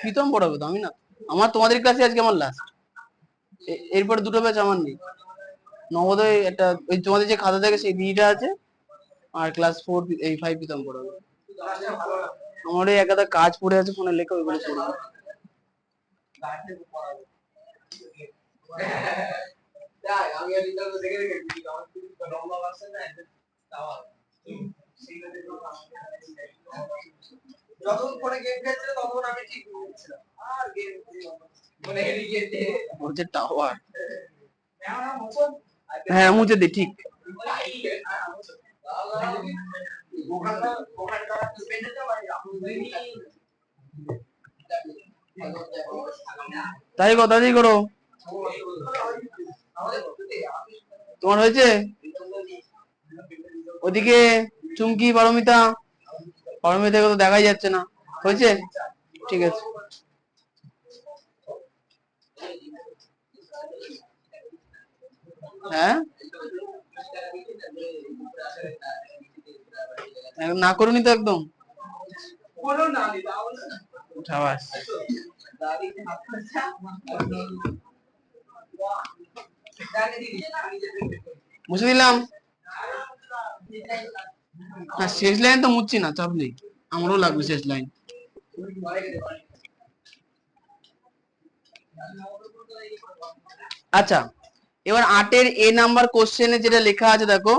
প্রীতম পড়াবে তো, আমি না। আমার তোমাদের ক্লাসে আজকে আমার লাস্ট, এরপর দুটো ব্যাচ আমার নেই। নবোদয় একটা ওই তোমাদের যে খাতা থাকে সেই বিটা আছে, আর ক্লাস 4 এই 5 পিতাম পড়াবে। আমার এই একটা কাজ পড়ে আছে ফোনে লেখা, ওইগুলো করবো। যখন ফোনে গেম খেলছিল তখন আমি ঠিক বলছিলাম, আর গেম মনে গিয়ে হচ্ছে টাওয়ার। হ্যাঁ মুছে দে, ঠিক। তাই করো। তোমার হয়েছে? ওদিকে চুমকি, পারমিতা তো দেখাই যাচ্ছে না। হয়েছে? ঠিক আছে। হ্যাঁ না করুনি তো একদম। সাবাস। মুছে দিলাম। হ্যাঁ শেষ লাইন তো মুছছি না, চাপ নেই, আমারও লাগবে শেষ লাইন। আচ্ছা এবার 8 এর এ নাম্বার কোশ্চেনে যেটা লেখা আছে দেখো,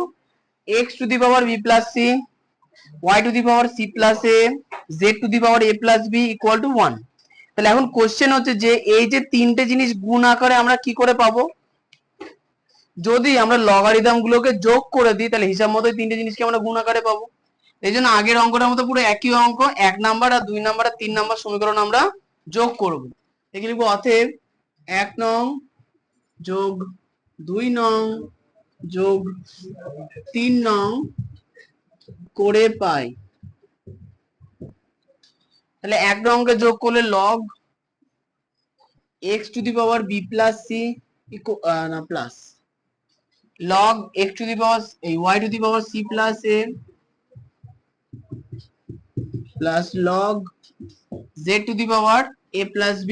x to the power b plus c, y to the power c plus a, z to the power a plus b equal to 1। তাহলে এখন কোশ্চেন হচ্ছে যে এই যে তিনটে জিনিস গুণ আকারে আমরা কি করে পাবো? যদি আমরা লগারিদম গুলোকে যোগ করে দিই তাহলে হিসাব মতো তিনটে জিনিসকে আমরা গুণ আকারে পাবো। এই জন্য আগের অঙ্কটার মতো পুরো একই অঙ্ক, 1 নাম্বার আর 2 নাম্বার আর 3 নাম্বার সমীকরণ আমরা যোগ করব। এখানে লিখবো অতএব 1 নং যোগ 2 নং যোগ 3 নং করে পাই। তাহলে 1 নংকে যোগ করলে log x to the power b plus c না plus log x to the power y to the power c plus a plus log z to the power a plus b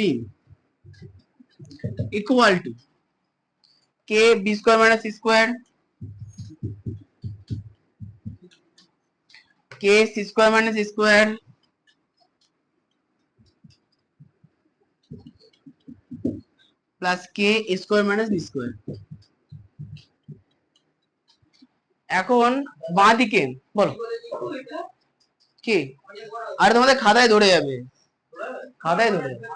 equal two k b square minus c square k c square minus c square plus k a square minus b square. এখন বাঁ দিকে বলো কি, আরে তোমাদের খাতায় ধরে যাবে, খাতায় ধরে যাবে।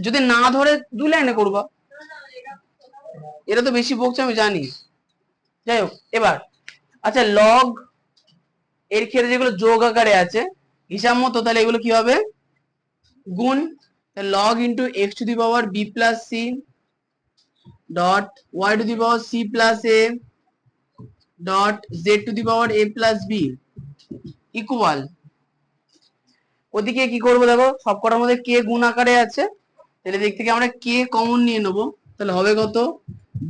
যদি না ধরে 2 লাইনে করবা, এটা তো বেশি বকছে আমি জানি। যাই হোক এবার আচ্ছা লগ এর ক্ষেত্রে যেগুলো যোগ আকারে আছে হিসাব মতো, তাহলে এগুলো কি হবে? গুণ। log into x to the power b plus c dot y to the power c plus a dot z to the power a plus b equal, ওদিকে কি করবো দেখো সব কটার মধ্যে কে গুণ আকারে আছে, তাহলে দিক থেকে আমরা কে কমন নিয়ে নেবো, তাহলে হবে কত?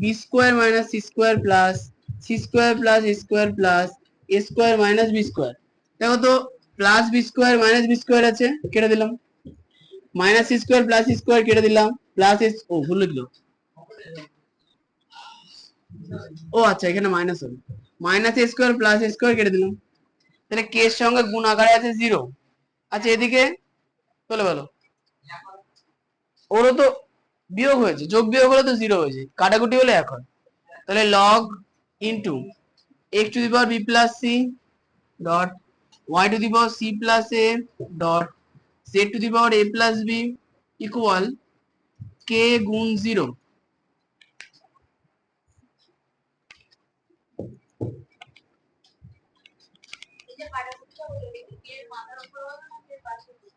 B square minus c square plus c square plus a square plus a square minus b square. দেখো তো plus B square minus b square আছে, কেটে দিলাম। Minus c square plus c square কেটে দিলাম, প্লাস এস ও ভুল লিখলো, ও আচ্ছা এখানে মাইনাস হবে, minus a square plus a square কেটে দিলাম। তাহলে কে এর সঙ্গে গুণ আকারে আছে 0। আচ্ছা এদিকে চলে গেল, ওরও তো বিয়োগ হয়েছে, যোগ বিয়োগ হলে তো 0 হয়েছে, কাটাকুটি হলে 1 হয়। তাহলে log into x to the power b plus c dot y to the power c plus a dot z to the power a plus b equal k গুণ 0।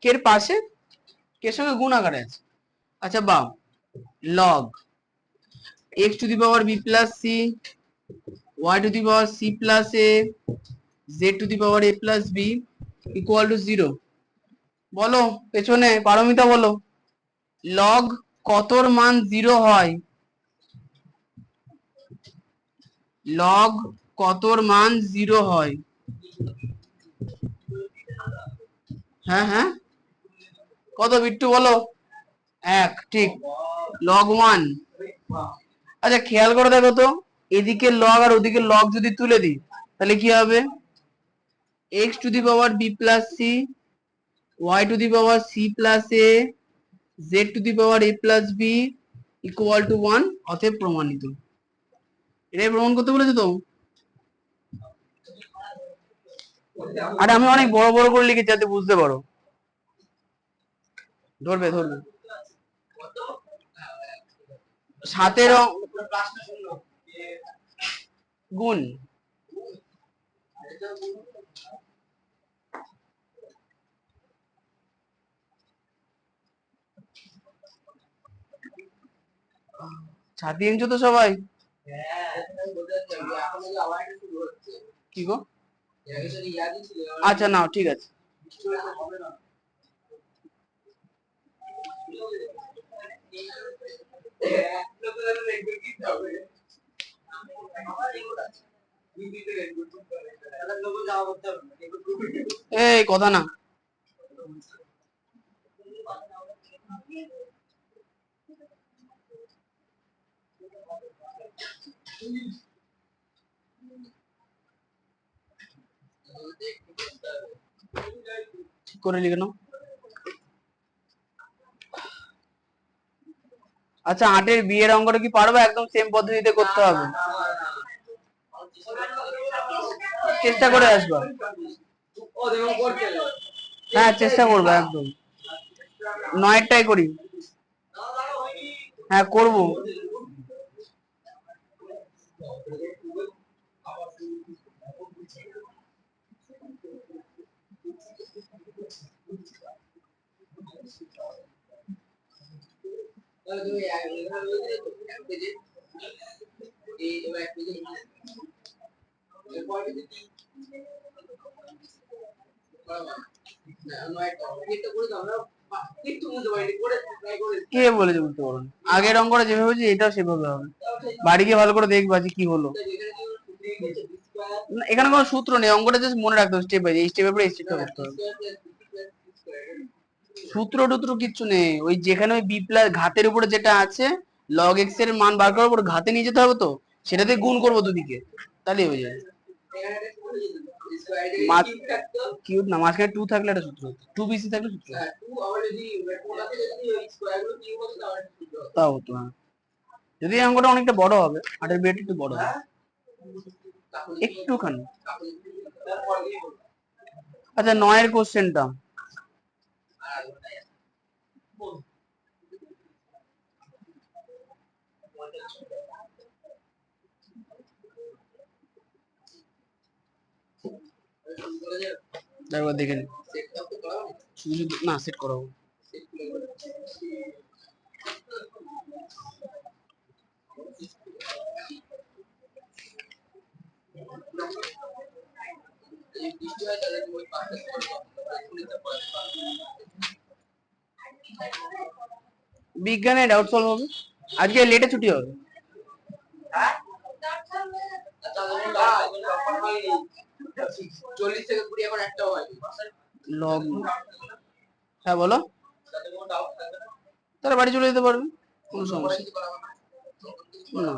কে এর পাশে, কে সঙ্গে গুণ আকারে আছে। আচ্ছা বা log x to the power b plus c y to the power c plus a z to the power a plus b equal two 0। বলো পেছনে পারমিতা বলো log কতর মান 0 হয়? log কতর মান 0 হয়? হ্যাঁ হ্যাঁ কত বিট্টু বলো? 1, ঠিক। log 1 আচ্ছা খেয়াল করে দেখো তো, এদিকে লগ আর ওদিকে লগ যদি তুলে দিই তাহলে কি হবে? X to the power b plus c, y to the power c plus a, z to the power a plus b equal to 1, অতএব প্রমাণিত। এটাই প্রমাণ করতে বলেছে তো। আর আমি অনেক বড় বড় করে লিখেছি যাতে বুঝতে পারো। ধরবে ধরবে 7 গুণ ছাতি এনছো তো সবাই? কি গো? আচ্ছা নাও, ঠিক আছে। এই কথা না, ঠিক করে লিখে নাও। আচ্ছা 8 এর বি এর অঙ্কটা কি পারবে? একদম সেম পদ্ধতিতে করতে হবে, চেষ্টা করে আসবা। হ্যাঁ চেষ্টা করবো একদম। 9টাই করি। হ্যাঁ করবো। কে বলেছে বুঝতে পারো? আগের অঙ্কটা যেভাবে হয়েছে এটাও সেভাবে হবে। বাড়ি গিয়ে ভালো করে দেখবা যে কি হলো। এখানে কোনো সূত্র নেই, অঙ্কটা জাস্ট মনে রাখতে হবে স্টেপ বাই এই স্টেপের পরে এই স্টেপটা করতে হবে। সূত্র টুত্র কিচ্ছু নেই, ওই যেখানে ওই বি প্লাস ঘাতের উপরে যেটা আছে লগ এক্স এর মান বার করার পর ঘাতে নিয়ে যেতে হবে, তো সেটাতে গুণ করবো দুদিকে, তাহলে হয়ে যাবে। কিউব না, মাঝখানে 2 থাকলে একটা সূত্র হতো, 2bc থাকলে সূত্র তাও হতো। হ্যাঁ যদি এই অঙ্কটা অনেকটা বড় হবে, 8 এর বিয়েটা একটু বড় হবে একটুখানি। আচ্ছা 9 এর কোশ্চেনটা একবার দেখে নি, না সেট করাবো। বিজ্ঞানে ডাউট সলভ হবে, আজকে লেটে ছুটি হবে। লগ, হ্যাঁ বলো। তাহলে বাড়ি চলে যেতে পারবে, কোনো সমস্যা না।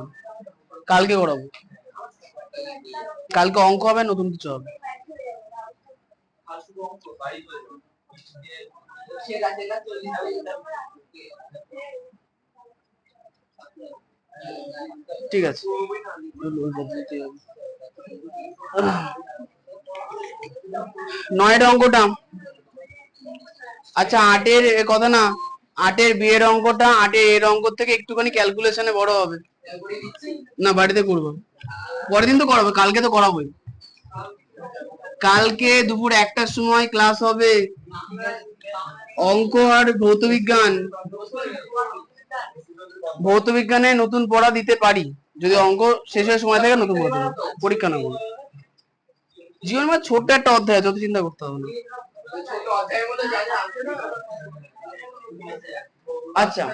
কালকে করাবো, কালকে অঙ্ক হবে, নতুন কিছু হবে। ঠিক আছে, 9 অঙ্কটা। আচ্ছা 8 এর কথা না, 8 এর বি এর অঙ্কটা 8 এর এর অঙ্ক থেকে একটুখানি ক্যালকুলেশনে বড় হবে। না বাড়িতে করবো, পরের দিন তো করাবো, কালকে তো করাবোই। কালকে দুপুর 1টার সময় ক্লাস হবে, অঙ্ক আর ভৌতবিজ্ঞান। ভৌতবিজ্ঞানে নতুন পড়া দিতে পারি যদি অঙ্ক শেষের সময় থাকে, নতুন পড়া দেবো, পরীক্ষা নেবো। জীবন মানে ছোট্ট একটা অধ্যায়, যত চিন্তা করতে হবে না। আচ্ছা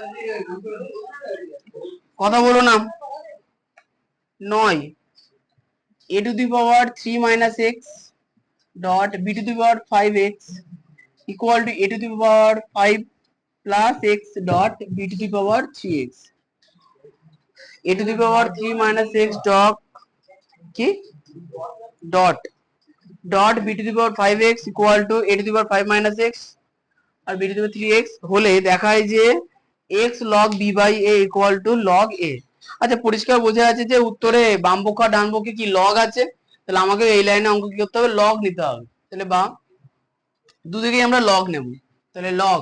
কথা বলো না। 9 a to the power 3 minus x dot b to the power 5x equal to a to the power 5 plus x dot b to the power 3x. a to the power 3 minus x dot কি dot dot b to the power 5x equal to a to the power 5 minus x আর b to the power 3x হলে দেখায় যে x log b by a equal to log a। আচ্ছা পরিষ্কার বোঝা যাচ্ছে যে উত্তরে বাম পক্ষ আর ডান পক্ষে কি লগ আছে, তাহলে আমাকে এই লাইনে অঙ্ক কি করতে হবে, লগ নিতে হবে। তাহলে বা দুদিকেই আমরা লগ নেব, তাহলে log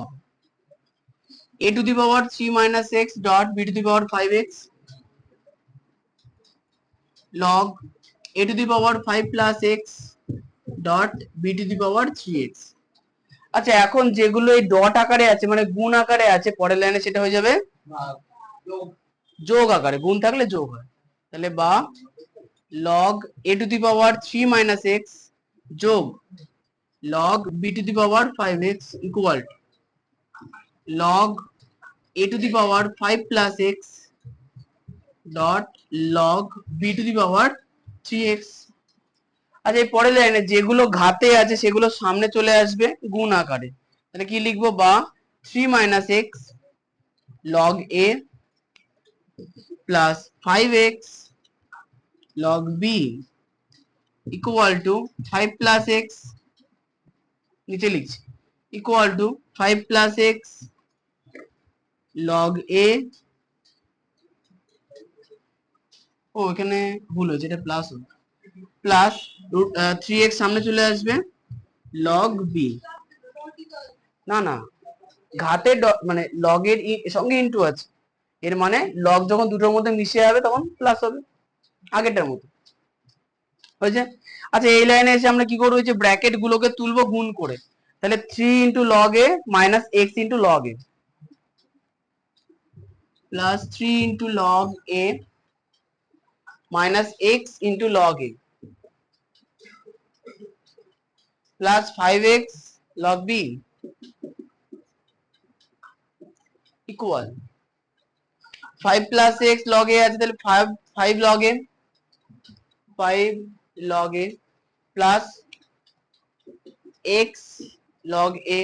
a to the power 3 minus x dot b to the power 5x log a to the power 5 plus x dot b to the power 3x। আচ্ছা এখন যেগুলো এই ডট আকারে আছে মানে গুণ আকারে আছে পরের লাইনে সেটা হয়ে যাবে যোগ আকারে, গুণ থাকলে যোগ হয়। তাহলে বা log a to the power 3 minus x যোগ log b to the power 5x equal to log a to the power 5 plus x dot log b to the power 3x। আচ্ছা এই পরের লাইনে যেগুলো ঘাতে আছে সেগুলো সামনে চলে আসবে গুণ আকারে, তাহলে কি লিখবো, বা 3 minus x log a plus 5x log b equal to 5 plus x নিচে লিখছি equal to 5 plus x log a, ও এখানে ভুল হয়েছে, এটা প্লাস হবে, প্লাস 3x সামনে চলে আসবে log b, না না ঘাতে মানে log এর সঙ্গে ইনটু আছে, এর মানে log যখন দুটোর মধ্যে মিশে যাবে তখন প্লাস হবে আগেরটার মতো হয়েছে। আচ্ছা এই লাইনে এসে আমরা কি করবো, যে ব্র্যাকেট গুলোকে তুলবো গুণ করে, তাহলে 3 into log a minus x into log a plus 3 into log a minus x into log a plus 5x log b equal 5 plus x log a আছে তাহলে 5 log a 5 log a plus x log a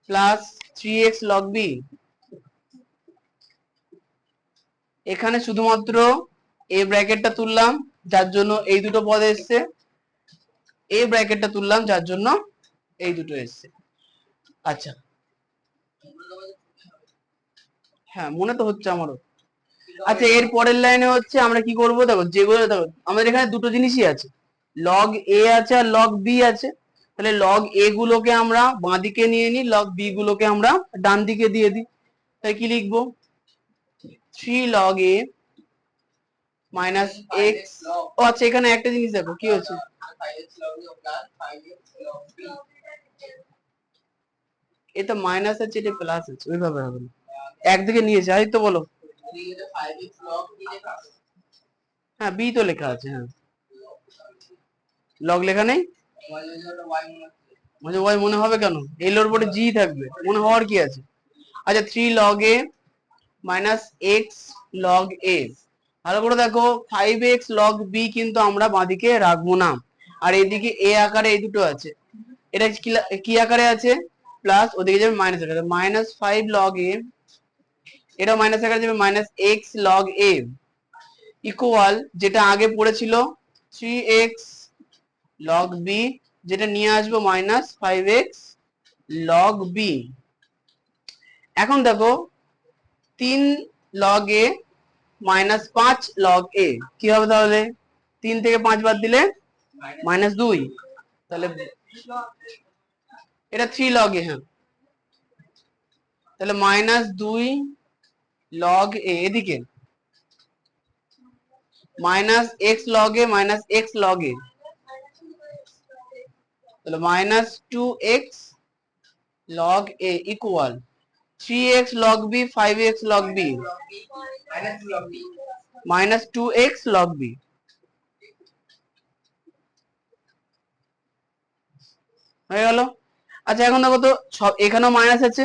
plus 3x log b। এখানে শুধুমাত্র এই ব্র্যাকেটটা তুললাম যার জন্য এই দুটো পদ এসছে, এই ব্র্যাকেটটা তুললাম যার জন্য এই দুটো এসছে। আচ্ছা হ্যাঁ মনে তো হচ্ছে আমারও। আচ্ছা এর পরের লাইনে হচ্ছে আমরা কি করব, দেখো যেগুলো দেখো আমাদের এখানে দুটো জিনিসই আছে, log a আছে আর log b আছে, তাহলে log a গুলোকে আমরা বাঁ দিকে নিয়ে নিই, log b গুলোকে আমরা ডান দিকে দিয়ে দিই, তাই কি লিখবো 3 log a মাইনাস এক্স, ও আচ্ছা এখানে একটা জিনিস দেখো কি হচ্ছে, এটা মাইনাস আছে এটা প্লাস আছে ওইভাবে হবে না, একদিকে নিয়েছে আই তো বলো, হ্যাঁ বি তো লেখা আছে, হ্যাঁ লগ লেখা নেই, মানে ওয়াই মনে হবে কেন, এল এর উপরে জি থাকবে, মনে হওয়ার কি আছে। আচ্ছা 3 log a minus x log a, ভালো করে দেখো 5x log b কিন্তু আমরা বাঁদিকে রাখবো না, আর এদিকে a আকারে এই দুটো আছে, এটা কি আকারে আছে প্লাস, ওদিকে যাবে মাইনাস আকারে, মাইনাস 5 log a, এটা মাইনাস আকারে যাবে minus x log a equal যেটা আগে পড়েছিল 3x log b, যেটা নিয়ে আসবো মাইনাস 5x log b। এখন দেখো 3 log a minus 5 log a কি হবে, তাহলে 3 থেকে 5 বাদ দিলে মাইনাস 2, তাহলে এটা 3 log a, হ্যাঁ তাহলে মাইনাস 2 log a, এদিকে minus x log a minus x log a, তাহলে minus 2x log a equal 3x log b 5x log b minus 2x log b। হয়ে গেল। আচ্ছা এখন দেখো তো সব এখানেও মাইনাস আছে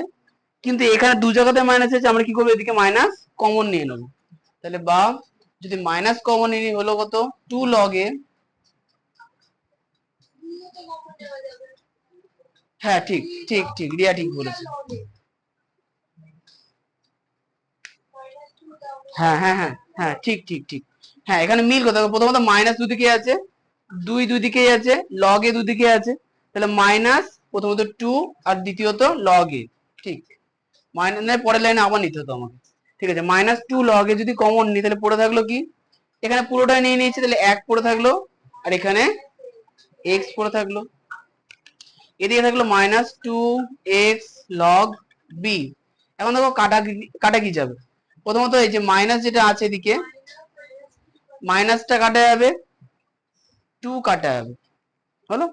কিন্তু এখানে দু জায়গাতে মাইনাস আছে, আমরা কি করবো এদিকে মাইনাস কমন নিয়ে নেবো, তাহলে বা যদি মাইনাস কমন নিই হলো কত 2 log a, হ্যাঁ ঠিক ঠিক ঠিক রিয়া ঠিক বলেছে, হ্যাঁ হ্যাঁ হ্যাঁ হ্যাঁ ঠিক ঠিক ঠিক, হ্যাঁ এখানে মিল করতে হবে। প্রথমত মাইনাস দুদিকে আছে, দুই দুদিকেই আছে, লগ এ দুদিকে আছে, তাহলে মাইনাস প্রথমত 2 আর দ্বিতীয়ত লগ এ। ঠিক, মাইনাস পরের লাইনে আবার নিতে হতো আমাকে। ঠিক আছে, -2 লগ এ যদি কমন নিই তাহলে পড়ে থাকলো কি, এখানে পুরোটাই নিয়ে নিয়েছি তাহলে 1 পড়ে থাকলো, আর এখানে x পড়ে থাকলো, এদিকে থাকলো -2x log b। এখন দেখো কাটা কি যাবে, প্রথমত এই যে মাইনাস যেটা আছে এদিকে, মাইনাসটা কাটা যাবে, 2 কাটা যাবে, হলো,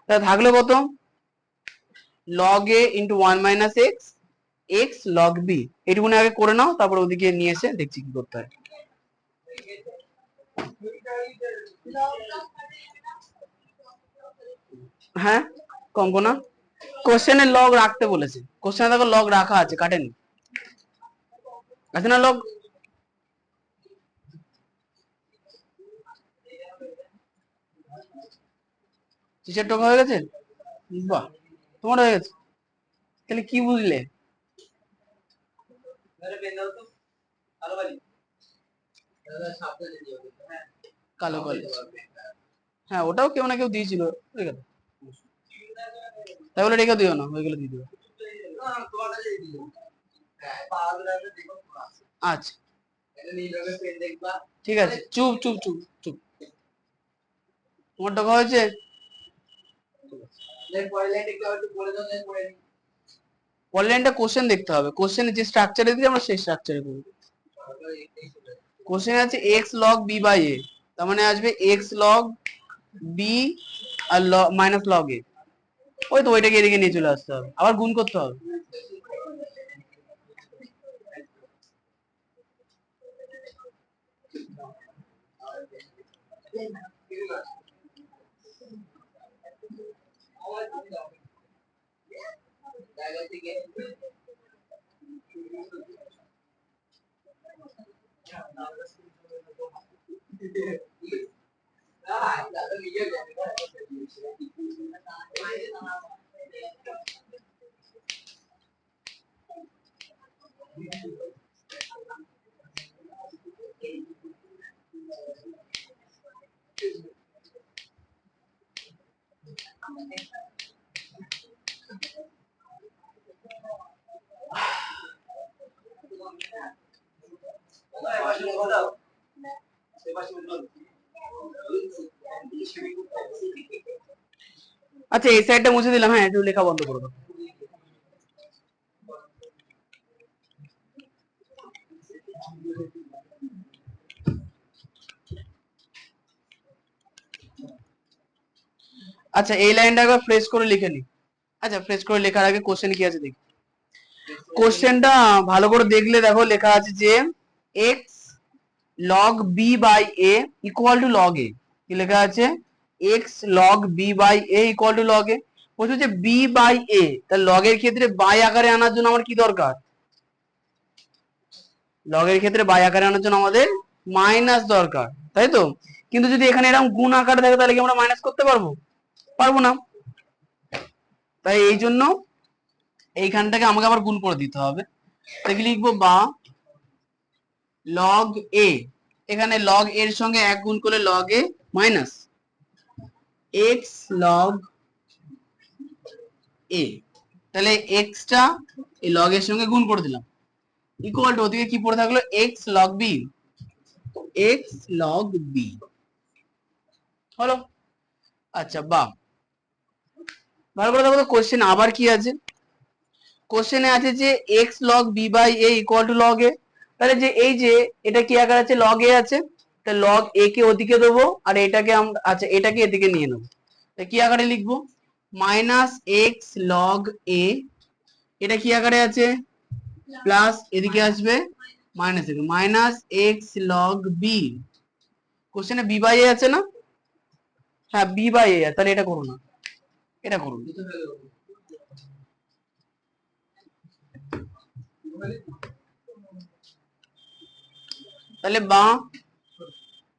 তাহলে থাকলো কত, log a into 1 minus x, x log b. এটুকুনি আগে করে নাও, তারপর ওদিকে নিয়ে এসে দেখছি কি করতে হয়। হ্যাঁ কমবো না, কোশ্চেনে লগ রাখতে বলেছে, কোশ্চেনে দেখো লগ রাখা আছে, কাটেনি, আছে না লগ। টিচার টোকা হয়ে গেছে, বাহ, তোমার হয়ে গেছে, তাহলে কি বুঝলে? কালো কালো, হ্যাঁ ওটাও কেউ না কেউ দিয়েছিল, ঠিক আছে, তাই বলে রেখে দিও না, ওইগুলো দিয়ে দিও। আচ্ছা ঠিক আছে, চুপ চুপ চুপ চুপ, তোমার টাকা হয়েছে। পরের লাইনটা কোশ্চেন দেখতে হবে, কোশ্চেনে যে স্ট্রাকচারে দিয়েছে আমরা সেই স্ট্রাকচারে করব। কোশ্চেনে আছে এক্স লগ বি বাই এ, তার মানে আসবে এক্স লগ বি আর মাইনাস লগ এ, ওই তো ওইটাকে এদিকে নিয়ে চলে আসতে হবে, আবার গুণ করতে হবে। আচ্ছা এই সাইডটা মুছে দিলাম, হ্যাঁ একটু লেখা বন্ধ করে দাও। আচ্ছা এই লাইনটা একবার ফ্রেশ করে লিখে নি। আচ্ছা ফ্রেশ করে লেখার আগে কোশ্চেন কি আছে দেখি, কোশ্চেনটা ভালো করে দেখলে দেখো লেখা আছে যে x log b by a equal to log a, কি লেখা আছে, x log b by a equal to log a. বলছে যে বি বাই এ, তাহলে লগের ক্ষেত্রে বাই আকারে আনার জন্য আমার কি দরকার, লগের ক্ষেত্রে বাই আকারে আনার জন্য আমাদের মাইনাস দরকার, তাই তো। কিন্তু যদি এখানে এরকম গুণ আকারে থাকে তাহলে কি আমরা মাইনাস করতে পারবো, পারবো না, তাই এই জন্য এইখানটাকে আমাকে আবার গুণ করে দিতে হবে, তাই লিখবো বা লগ এ, এখানে লগ এর সঙ্গে এক গুণ করলে log A minus x log a, তাহলে এক্সটা এই লগ এর সঙ্গে গুণ করে দিলাম, ইকুয়াল টু ওদিকে কি পড়ে থাকলো x log b, x log b, হলো। আচ্ছা বা ভালো করে দেখো তো কোশ্চেন আবার কি আছে, কোশ্চেনে আছে যে x log b by a equal to log a, তাহলে যে এই যে এটা কি আকার আছে, লগ এ আছে, তাহলে লগ এ কে ওদিকে দেবো আর এটাকে আমরা, আচ্ছা এটাকে এদিকে নিয়ে নেবো, তাই কি আকারে লিখবো, মাইনাস এক্স লগ এ, এটা কি আকারে আছে, প্লাস এদিকে আসবে মাইনাস এ, মাইনাস এক্স লগ বি, কোশ্চেনে বি বাই এ আছে না, হ্যাঁ বি বাই এ, তাহলে এটা করো না, এটা করুন, তাহলে বা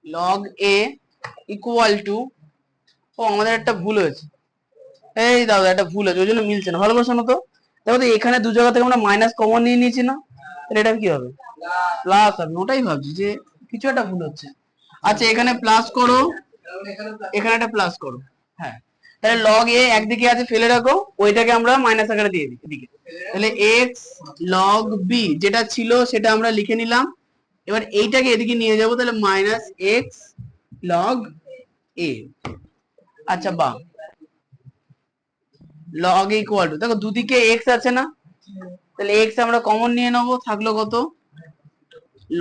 লগ এ ইকুয়াল টু, ও আমাদের একটা ভুল হয়েছে, এই দাদা একটা ভুল আছে, ওই জন্য মিলছে না, ভালো করে শোনো তো, দেখো তো এখানে দু জায়গা থেকে আমরা মাইনাস কমন নিয়ে নিয়েছি না, তাহলে এটা কি হবে, প্লাস হবে, ওটাই ভাবছি যে কিছু একটা ভুল হচ্ছে। আচ্ছা এখানে প্লাস করো, এখানে একটা প্লাস করো। হ্যাঁ, তাহলে লগ এ একদিকে আছে ফেলে রাখো, ওইটাকে আমরা মাইনাস আকারে দিয়ে দিই এদিকে। তাহলে এক্স লগ বি যেটা ছিল সেটা আমরা লিখে নিলাম। এবার এইটাকে এদিকে নিয়ে যাব, তাহলে মাইনাস এক্স লগ এ। আচ্ছা বা লগ ইকুয়াল টু, দেখো দুদিকে এক্স আছে না, তাহলে এক্স আমরা কমন নিয়ে নেবো, থাকলো কত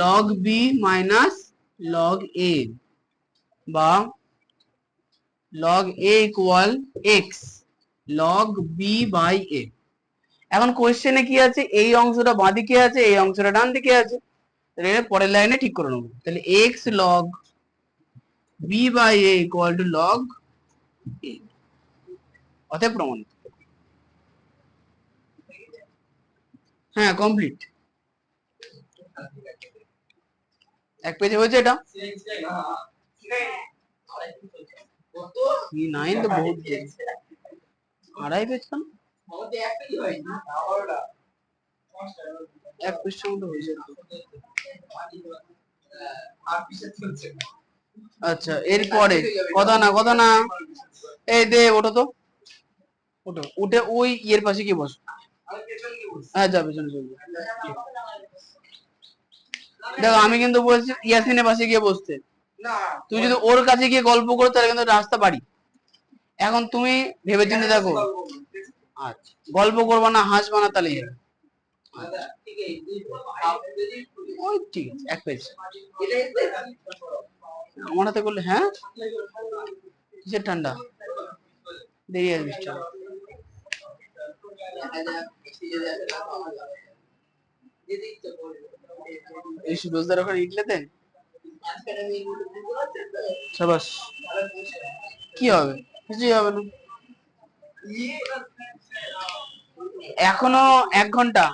log b minus log a, বা log a equal x log b by a. এখন কোশ্চেনে কি আছে, এই অংশটা বাঁ দিকে আছে, এই অংশটা ডান দিকে আছে, তাহলে পরের লাইনে ঠিক করে নেবো। তাহলে x log b by a equal to log a, অতএব প্রমাণিত। হ্যাঁ কমপ্লিট, এক পেজে হয়েছে এটা। নাইন তো বহুত, আড়াই পেজ কেন, এক পৃষ্ঠার মতো হয়েছে। আচ্ছা এরপরে কথা না কথা না, এই দে ওঠো তো, ওঠো, উঠে ওই ইয়ের পাশে গিয়ে বসো। হ্যাঁ যা পেছনে চলবে। দেখো আমি কিন্তু বলছি ইয়াসিনের পাশে গিয়ে বসতে, তুই যদি ওর কাছে গিয়ে গল্প করো তাহলে কিন্তু রাস্তা বাড়ি। এখন তুমি ভেবে চিন্তে দেখো, আচ্ছা গল্প করবা না হাসবা না তাহলে ওই ঠিক আছে, এক পেজ আমার হাতে করলে। হ্যাঁ কিসের ঠান্ডা, দেরি আসবে চলো। এই সুরজদার ওখানে ইটলেতে সাবাস, কি হবে, কিছুই হবে না, এখনো 1 ঘন্টা।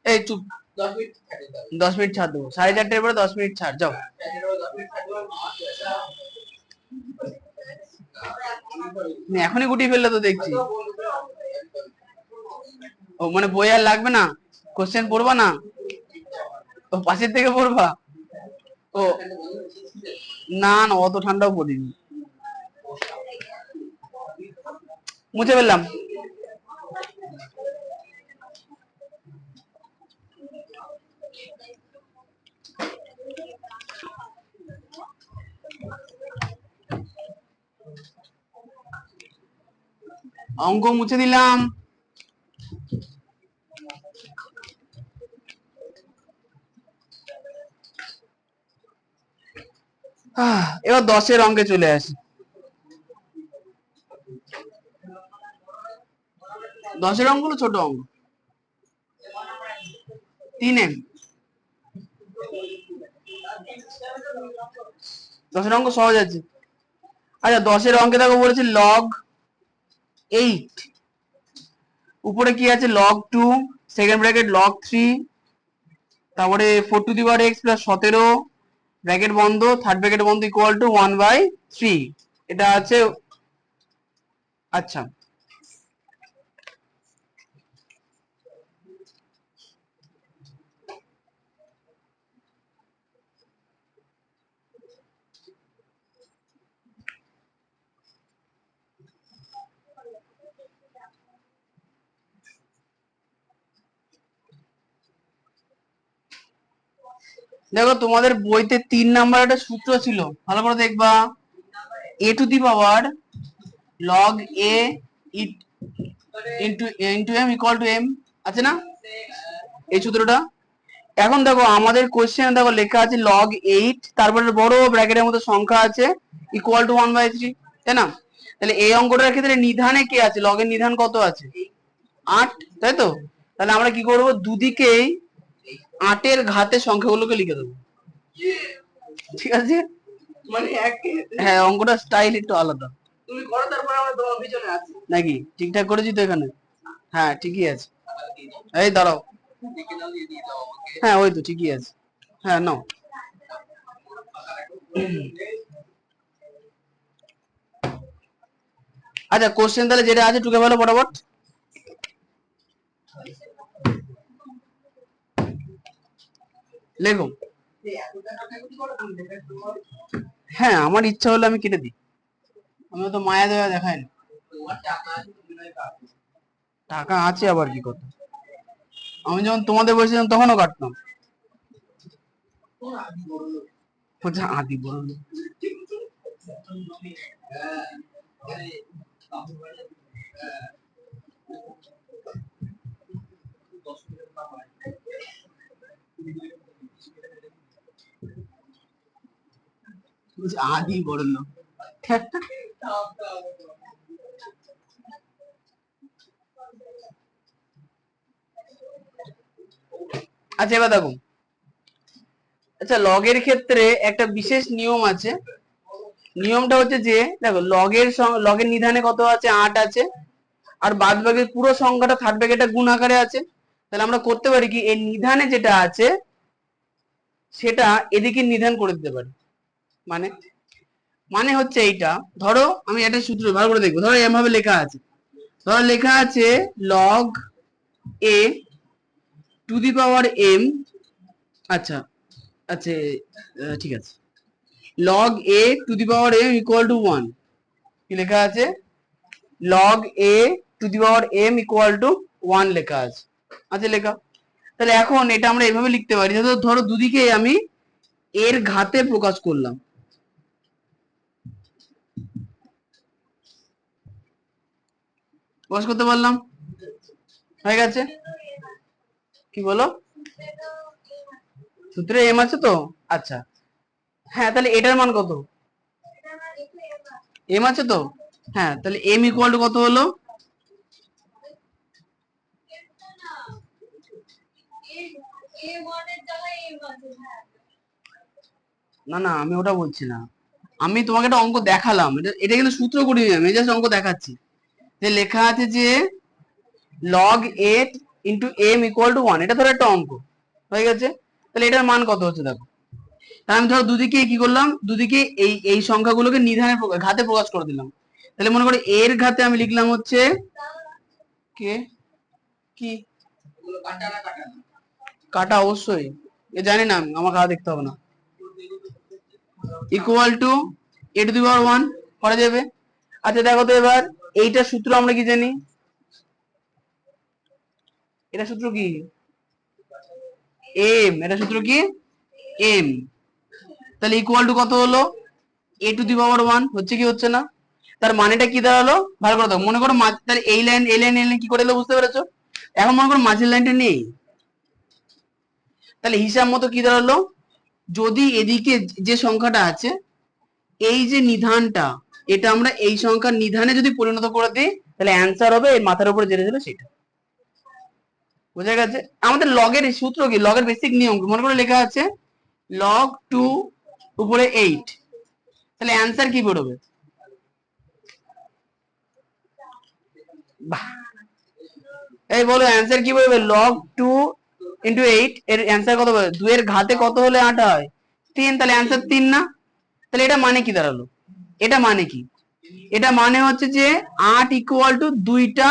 এই চুপ, 10 মিনিট ছাড় দেবো, 4:30 পরে 10 মিনিট ছাড়, যাও। এখনই গুটিয়ে ফেললে তো দেখছি। ও মানে বই আর লাগবে না, কোশ্চেন পড়বা না, ও পাশের থেকে পড়বা। ও না না অত ঠান্ডাও পড়িনি, মুছে ফেললাম। অঙ্ক মুছে দিলাম। এবার 10-এর অঙ্কে চলে আসি। 10-এর অঙ্ক হলো ছোট অঙ্ক, 3M। 10-এর অঙ্ক সহজ আছে। আচ্ছা 10-এর অঙ্কে দেখো বলেছে লগ 8, উপরে কি আছে লগ 2, সেকেন্ড ব্র্যাকেট লগ 3, তারপরে 4 to the power x plus 17 bracket বন্ধ, থার্ড ব্র্যাকেট বন্ধ ইকুয়াল টু 1/3, এটা আছে। আচ্ছা দেখো তোমাদের বইতে 3 নাম্বার একটা সূত্র ছিল, ভালো করে দেখবা, a to the power log a into m equal to m, আছে না এই সূত্রটা। এখন দেখো আমাদের কোশ্চেনে দেখো লেখা আছে লগ 8, তারপরে বড় ব্র্যাকেটের মধ্যে সংখ্যা আছে ইকুয়াল টু 1/3, তাই না? তাহলে এই অঙ্কটার ক্ষেত্রে নিধানে কি আছে, লগের নিধান কত আছে 8, তাই তো? তাহলে আমরা কি করব, দুদিকেই 8-এর ঘাতে সংখ্যাগুলোকে লিখে দেবো, ঠিক আছে? মানে হ্যাঁ অঙ্কটা স্টাইল একটু আলাদা, তুমি করো তারপর আমরা তোমার পিছনে আছি নাকি, ঠিকঠাক করেছি তো এখানে? হ্যাঁ ঠিকই আছে, এই দাঁড়াও, হ্যাঁ ওই তো ঠিকই আছে, হ্যাঁ নাও। আচ্ছা কোশ্চেন তাহলে যেটা আছে টুকে ফেলো ফটাফট। লেখো। হ্যাঁ আমার ইচ্ছা হলে আমি কেটে দিই, আমি তো মায়া দেওয়া দেখাই না। টাকা আছে আবার কি কথা, আমি যখন তোমাদের বসেছিলাম তখনও কাটতাম। বলছে আদি বড় লোক। বলছে আদি বড় লোক। আচ্ছা এবার দেখো, আচ্ছা লগের ক্ষেত্রে একটা বিশেষ নিয়ম আছে। নিয়মটা হচ্ছে যে দেখো লগের নিধানে কত আছে, 8 আছে, আর বাদ বাকি পুরো সংখ্যাটা থার্ড ব্র্যাকেটে গুণ আকারে আছে। তাহলে আমরা করতে পারি কি, এই নিধানে যেটা আছে সেটা এদিকে নিধান করে দিতে পারি। মানে মানে হচ্ছে এইটা, ধরো আমি একটা সূত্র ভালো করে দেখবো, ধরো এভাবে লেখা আছে, ধরো লেখা আছে log a to the power m. আচ্ছা আচ্ছা ঠিক আছে, log a to the power m equal to 1। কি লেখা আছে, log a to the power m equal to 1 লেখা আছে। আচ্ছা লেখা, তাহলে এখন এটা আমরা এভাবে লিখতে পারি, ধরো দুদিকে আমি এর ঘাতে প্রকাশ করলাম। প্রকাশ করতে পারলাম, হয়ে গেছে। কি বলো, সূত্রে এম আছে তো? আচ্ছা হ্যাঁ, তাহলে এটার মান কত, এম আছে তো? হ্যাঁ তাহলে এম ইকুয়াল টু কত হলো, না না আমি ওটা বলছি না, আমি তোমাকে একটা অঙ্ক দেখালাম, এটা এটা কিন্তু সূত্র করিনি, আমি জাস্ট অঙ্ক দেখাচ্ছি। যে লেখা আছে যে log a into m equal to 1, এটা ধরো একটা অঙ্ক হয়ে গেছে। তাহলে এটার মান কত হচ্ছে দেখো, তাহলে আমি ধরো দুদিকে কি করলাম, দুদিকে এই এই সংখ্যাগুলোকে নিধানে ঘাতে প্রকাশ করে দিলাম। তাহলে মনে করো এর ঘাতে আমি লিখলাম হচ্ছে কে কি, কাটা অবশ্যই, এ জানি না আমি, আমার খাওয়া দেখতে হবে না, equal to a to the power 1 করা যাবে। আচ্ছা দেখো তো এবার এইটা সূত্র আমরা কি জানি, এটা সূত্র কি, এম, এটা সূত্র কি এম। তাহলে ইকুয়াল টু কত হলো, এ টু দি পাওয়ার 1 হচ্ছে কি হচ্ছে না, তার মানেটা কি দাঁড়ালো ভালো করে দাও, মনে করো তাহলে এই লাইন এই লাইন এই লাইন কি করে এলো বুঝতে পেরেছো? এখন মনে করো মাঝের লাইনটা নেই, তাহলে হিসাব মতো কি দাঁড়ালো, যদি এদিকে যে সংখ্যাটা আছে এই যে নিধানটা, এটা আমরা এই সংখ্যার নিধানে যদি পরিণত করে দিই তাহলে অ্যান্সার হবে এর মাথার উপরে যেটা ছিল সেটা। বোঝা গেছে? আমাদের লগের সূত্র কি, লগের বেসিক নিয়ম কি, মনে করে লেখা আছে লগ 2 উপরে 8, তাহলে অ্যান্সার কি বেরোবে, বাহ এই বলো অ্যান্সার কি বেরোবে, লগ 2 ইন্টু 8 এর অ্যান্সার কত বেরোবে, 2 এর ঘাতে কত হলে 8 হয়, 3, তাহলে অ্যান্সার 3 না? তাহলে এটা মানে কি দাঁড়ালো, এটা মানে কি, এটা মানে হচ্ছে যে 8 ইকুয়াল টু 2টা,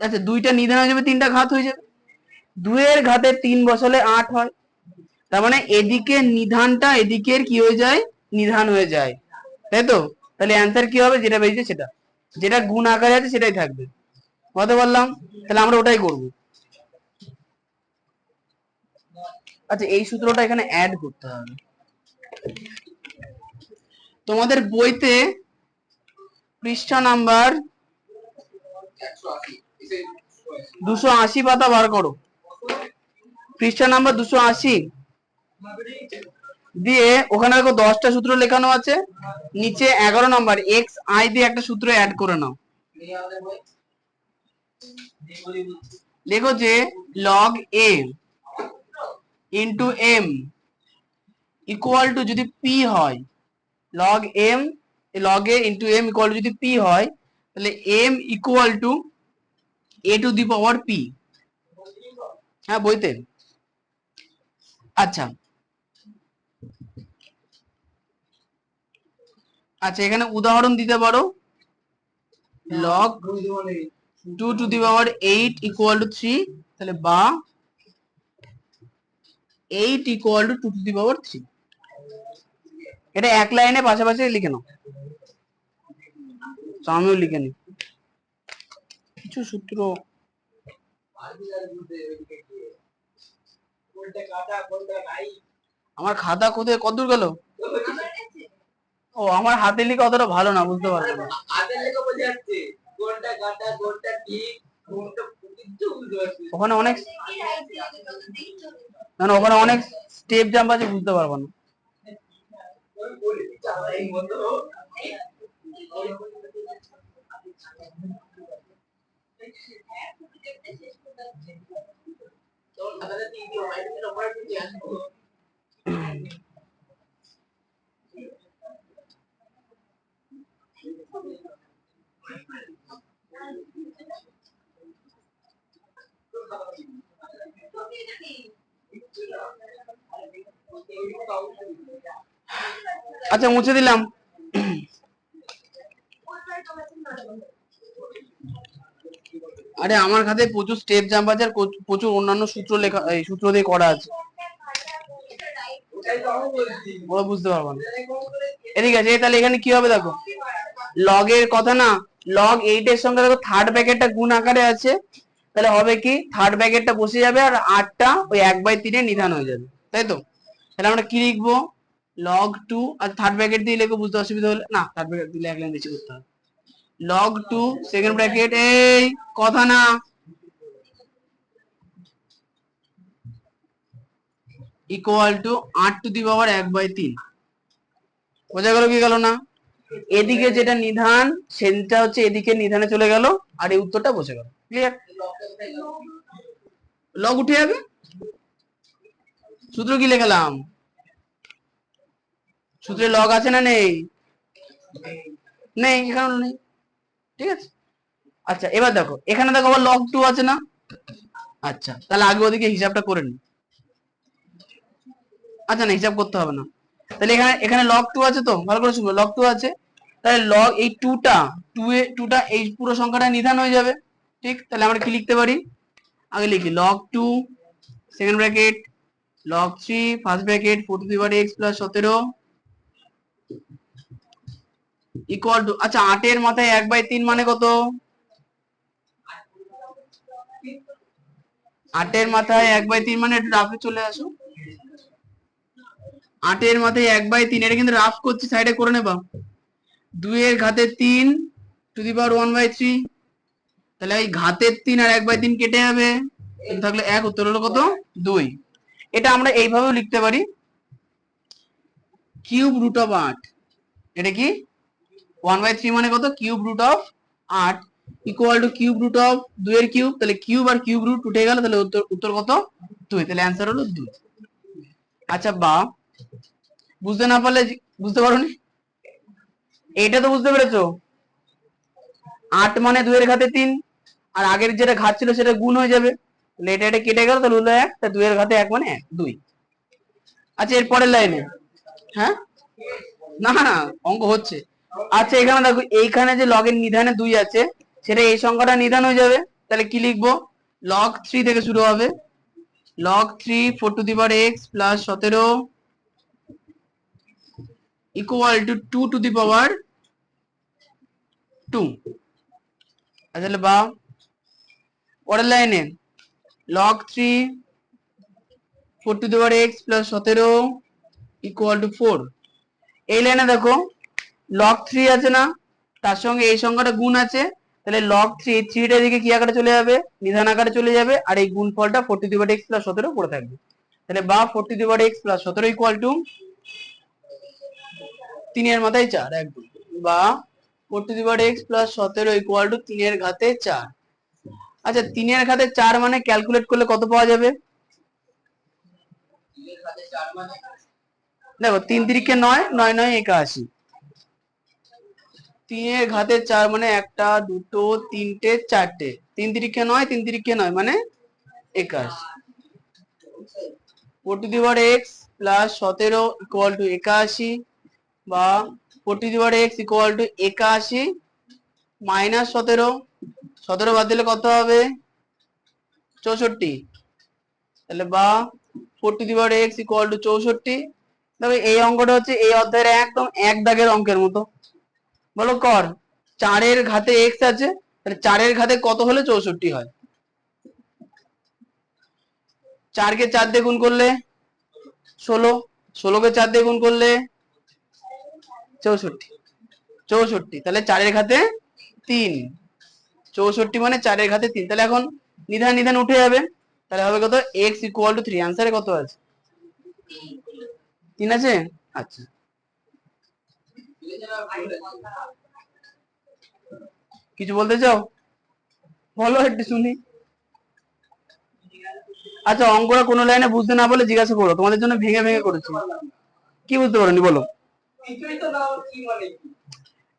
আচ্ছা 2টা নিধান হয়ে যাবে, 3টা ঘাত হয়ে যাবে, 2 এর ঘাতে 3 বসালে 8 হয়, তার মানে এদিকে নিধানটা এদিকের কি হয়ে যায়, নিধান হয়ে যায়, তাই তো? তাহলে অ্যান্সার কি হবে, যেটা বেরিয়েছে সেটা, যেটা গুণ আকারে আছে সেটাই থাকবে, বলতে পারলাম? তাহলে আমরা ওটাই করব। আচ্ছা এই সূত্রটা এখানে অ্যাড করতে হবে, তোমাদের বইতে পৃষ্ঠা নাম্বার 280 পাতা বার করো, পৃষ্ঠা নাম্বার 280 দিয়ে ওখানে দেখো 10টা সূত্র লেখানো আছে, নিচে 11 নাম্বার এক্স আই দিয়ে একটা সূত্র অ্যাড করে নাও। লেখো যে log a into m equal to যদি পি হয়, log m, log a into m equal to যদি পি হয়, তাহলে m equal to a to the power p. হ্যাঁ বইতে। আচ্ছা আচ্ছা এখানে উদাহরণ দিতে পারো, log 2 to the power 8 equal to 3, তাহলে বা 8 equal to 2 to the power 3। এটা এক লাইনে পাশাপাশি লিখে নাও, আমিও লিখে নি কিছু সূত্র। আমার খাতা কোথায় কত দূর গেল? ও আমার হাতে লেখা অতটা ভালো না, বুঝতে পারবো না। ওখানে অনেক না ওখানে অনেক স্টেপ জাম্প আছে, বুঝতে পারবো না। আচ্ছা মুছে দিলাম। আরে আমার খাতায় প্রচুর স্টেপ জাম্প আছে আর প্রচুর অন্যান্য সূত্র লেখা, এই সূত্র দিয়ে করা আছে, ওরা বুঝতে পারবো না। এদিকে আছে, তাহলে এখানে কি হবে দেখো, লগের কথা না, লগ 8 এর সঙ্গে দেখো থার্ড ব্র্যাকেটটা গুণ আকারে আছে, তাহলে হবে কি থার্ড ব্র্যাকেটটা বসে যাবে আর 8টা ওই 1/3 নিধান হয়ে যাবে, তাই তো? তাহলে আমরা কি লিখবো, লগ 2 আর থার্ড ব্র্যাকেট দিয়ে লিখবো, বুঝতে অসুবিধা হলে না থার্ড ব্র্যাকেট দিলে এক লাইন বেশি করতে হবে। লগ 2 সেকেন্ড ব্র্যাকেট, এই কথা না, ইকুয়াল টু 8 টু দি পাওয়ার 1/3। বোঝা গেল কি গেল না? এদিকে যেটা নিধান সেটা হচ্ছে এদিকে নিধানে চলে গেল, আর এই উত্তরটা বসে গেল। ক্লিয়ার? লগ উঠে যাবে। সূত্র কি লিখলাম, সূত্রে লগ আছে না নেই? নেই, এখানে নেই, ঠিক আছে। আচ্ছা এবার দেখো, এখানে দেখো আবার লগ 2 আছে না? আচ্ছা তাহলে আগে ওদিকে হিসাবটা করে নি। আচ্ছা না, হিসাব করতে হবে না। তাহলে এখানে এখানে লগ 2 আছে, তো ভালো করে শুনবো, লগ 2 আছে, তাহলে লগ এই 2টা এই পুরো সংখ্যাটা নিধান হয়ে যাবে, ঠিক? তাহলে আমরা কি লিখতে পারি, আগে লিখি log 2 second bracket log 3 first bracket 4 to the power x plus 17 equal to, আচ্ছা 8 এর মাথায় 1/3 মানে কত? 8 এর মাথায় 1/3 মানে একটু রাফে চলে আসো, 8 এর মাথায় 1/3, এটা কিন্তু রাফ করছি, সাইডে করে নেবা। 2 এর ঘাতে 3 টু দি পাওয়ার 1/3, তাহলে এই ঘাতের 3 আর 1/3 কেটে যাবে, থাকলে 1, উত্তর হলো কত 2। এটা আমরা এইভাবেও লিখতে পারি, কিউব রুট অফ 8, এটা কি 1/3 মানে কত, cube root of 8 equal to cube root of 2 এর কিউব, তাহলে কিউব আর কিউব রুট উঠে গেল, তাহলে উত্তর কত 2, তাহলে অ্যান্সার হলো 2। আচ্ছা বা বুঝতে না পারলে বুঝতে পারোনি, এইটা তো বুঝতে পেরেছো, 8 মানে 2 এর ঘাতে 3, আর আগের যেটা ঘাত ছিল সেটা গুণ হয়ে যাবে, তাহলে এটা কেটে গেল, তাহলে হলো 1, তা 2 এর ঘাতে 1 মানে 1 2। আচ্ছা এর পরের লাইনে, হ্যাঁ না না অঙ্ক হচ্ছে। আচ্ছা এখানে দেখো, এইখানে যে লগের নিধানে 2 আছে, সেটা এই সংখ্যাটা নিধান হয়ে যাবে, তাহলে কি লিখবো, লগ 3 থেকে শুরু হবে, log 3 4 to the power x plus 17 equal to 2 to the power 2। তাহলে বা পরের লাইনে log 3 4 to the power x plus 17 equal to 4। এই লাইনে দেখো লগ 3 আছে না, তার সঙ্গে এই সংখ্যাটা গুণ আছে, তাহলে লগ 3 3টা এদিকে কি আকারে চলে যাবে, নিধান আকারে চলে যাবে, আর এই গুণফলটা 4 to the power x plus 17 পড়ে থাকবে, তাহলে বা 4 to the power x plus 17 equal to 3 এর মাথায় 4, একদম, বা 4 to the power x plus 17 equal to 3 এর ঘাতে 4। আচ্ছা 3 এর ঘাতে 4 মানে ক্যালকুলেট করলে কত পাওয়া যাবে, দেখো 3 3 9, 9 9 81, 3 এর ঘাতে 4 মানে 1 2 3 4, 3 3 9, 3 3 9 মানে 81, 4 to the power x plus 17 equal two 81, বা 4 to the power x equal to 81 -17, 17 বাদ দিলে কত হবে? 64। তাহলে বা 4x = 64। তবে এই অঙ্কটা হচ্ছে এই অধ্যায়ের একদম এক দাগের অঙ্কের মতো। বলো কর, 4 এর ঘাতে x আছে, তাহলে 4 এর ঘাতে কত হলে 64 হয়? 4 কে 4 দিয়ে গুণ করলে 16, 16 কে 4 দিয়ে গুণ করলে 64, 64। তাহলে 4 এর ঘাতে 3, 64 মানে 4 এর ঘাতে 3। তাহলে এখন নিধান নিধান উঠে যাবে, তাহলে হবে কত? x = 3। आंसरे কত আছে? 3 আছে। আচ্ছা, কিছু বলতে চাও? বলো একটু শুনি। আচ্ছা, অঙ্কটা কোনো লাইনে বুঝতে না বলে জিজ্ঞাসা করো, তোমাদের জন্য ভেঙে ভেঙে করেছি। কি বুঝতে পারোনি বলো?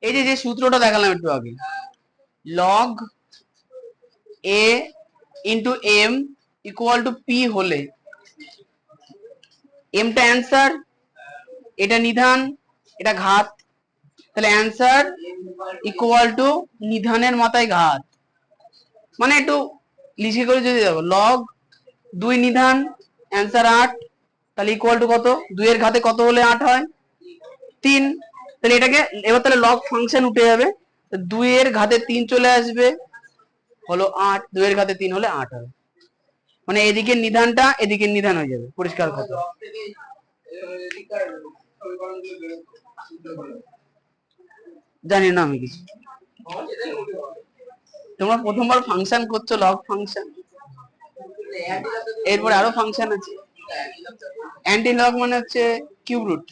এই যে সূত্রটা দেখালাম একটু আগে, log a into m = p হলে m টা অ্যান্সার, এটা নিধান, এটা ঘাত, তাহলে অ্যান্সার = নিধানের মাথায় ঘাত। মানে একটু লিখে করে যদি দেখো, log 2 নিধান অ্যান্সার 8, তাহলে = কত? 2 এর ঘাতে কত হলে 8 হয়? 3। তাহলে এটাকে এবার তাহলে লগ ফাংশন উঠে যাবে, 2 এর ঘাতে 3 চলে আসবে, হলো 8, 2 এর ঘাতে 3 হলে 8 হবে। মানে এদিকে নিধানটা এদিকে নিধান হয়ে যাবে, পরিষ্কার কথা। জানি না আমি কিছু, তোমরা প্রথমবার ফাংশন করছো, লগ ফাংশন, এরপরে আরো ফাংশন আছে। অ্যান্টি লগ মানে হচ্ছে কিউব রুট।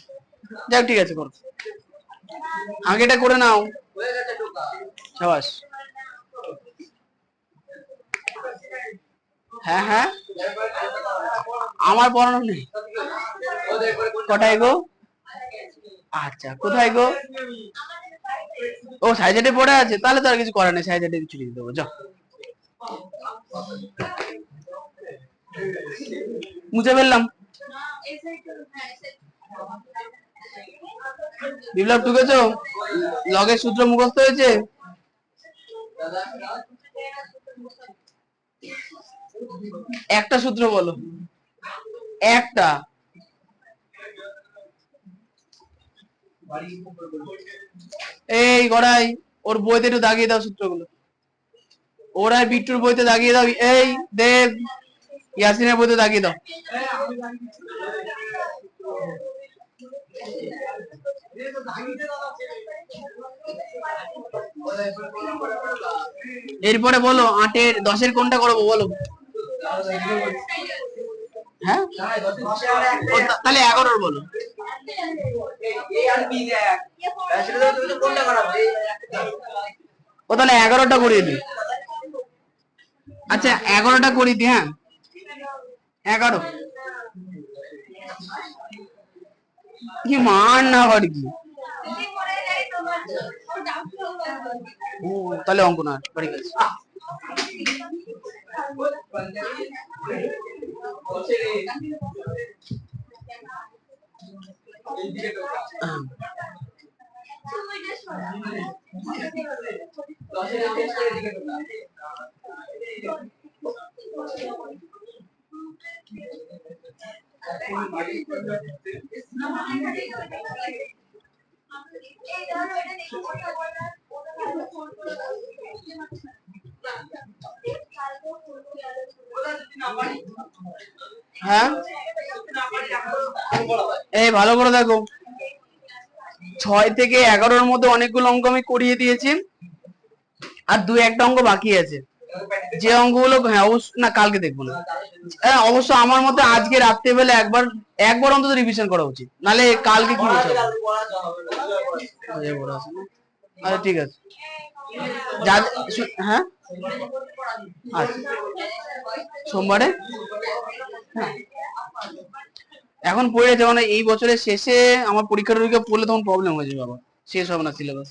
যাক, ঠিক আছে, করো, আগেটা করে নাও। সাবাস। হ্যাঁ হ্যাঁ, আমার পড়ানো নেই। কটায় গো? আচ্ছা, কোথায় গো? ও, সাইজেটে পড়ে আছে, তাহলে তো আর কিছু করার নেই, সাইজেটে কিছু লিখে দেবো, যাও মুছে ফেললাম। বিপ্লব ঢুকেছো? লগের সূত্র মুখস্থ হয়েছে? একটা সূত্র বলো, একটা। এই গড়াই, ওর বইতে একটু দাগিয়ে দাও সূত্রগুলো, ওর আর বিট্টুর বইতে দাগিয়ে দাও। এই দেব, ইয়াসিনের বইতে দাগিয়ে দাও। এরপরে বলো 8-এর 10-এর কোনটা করবো বলো? হ্যাঁ, তাহলে 11-এর বলো। ও তাহলে 11টা করিয়ে দিই। আচ্ছা, 11টা করি দি। হ্যাঁ, 11 কি মান না বাড়ি কি? তাহলে অঙ্ক না বাড়ি গেছে। হ্যাঁ, এই ভালো করে দেখো, 6 থেকে 11-এর মধ্যে অনেকগুলো অঙ্ক আমি করিয়ে দিয়েছি, আর 2-1টা অঙ্ক বাকি আছে। যে অঙ্কগুলো, হ্যাঁ অবশ্যই না, কালকে দেখবো না। হ্যাঁ, অবশ্য আমার মতে আজকে রাত্রেবেলা একবার অন্তত রিভিশন করা উচিত, নালে কালকে কি বুঝতে হবে। আচ্ছা, ঠিক আছে। হ্যাঁ, আচ্ছা, সোমবারে। হ্যাঁ, এখন পড়ে যাও না, এই বছরের শেষে আমার পরীক্ষা টরীক্ষা পড়লে তখন প্রবলেম হয়ে যাবে, আবার শেষ হবে না সিলেবাস।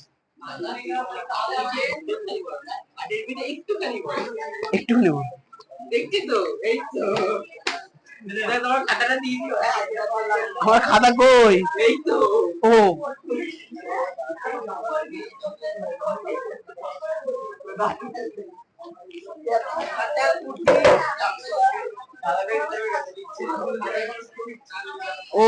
একটু নেব, দেখছি তো, এই তো আমার খাতা কই? ও ও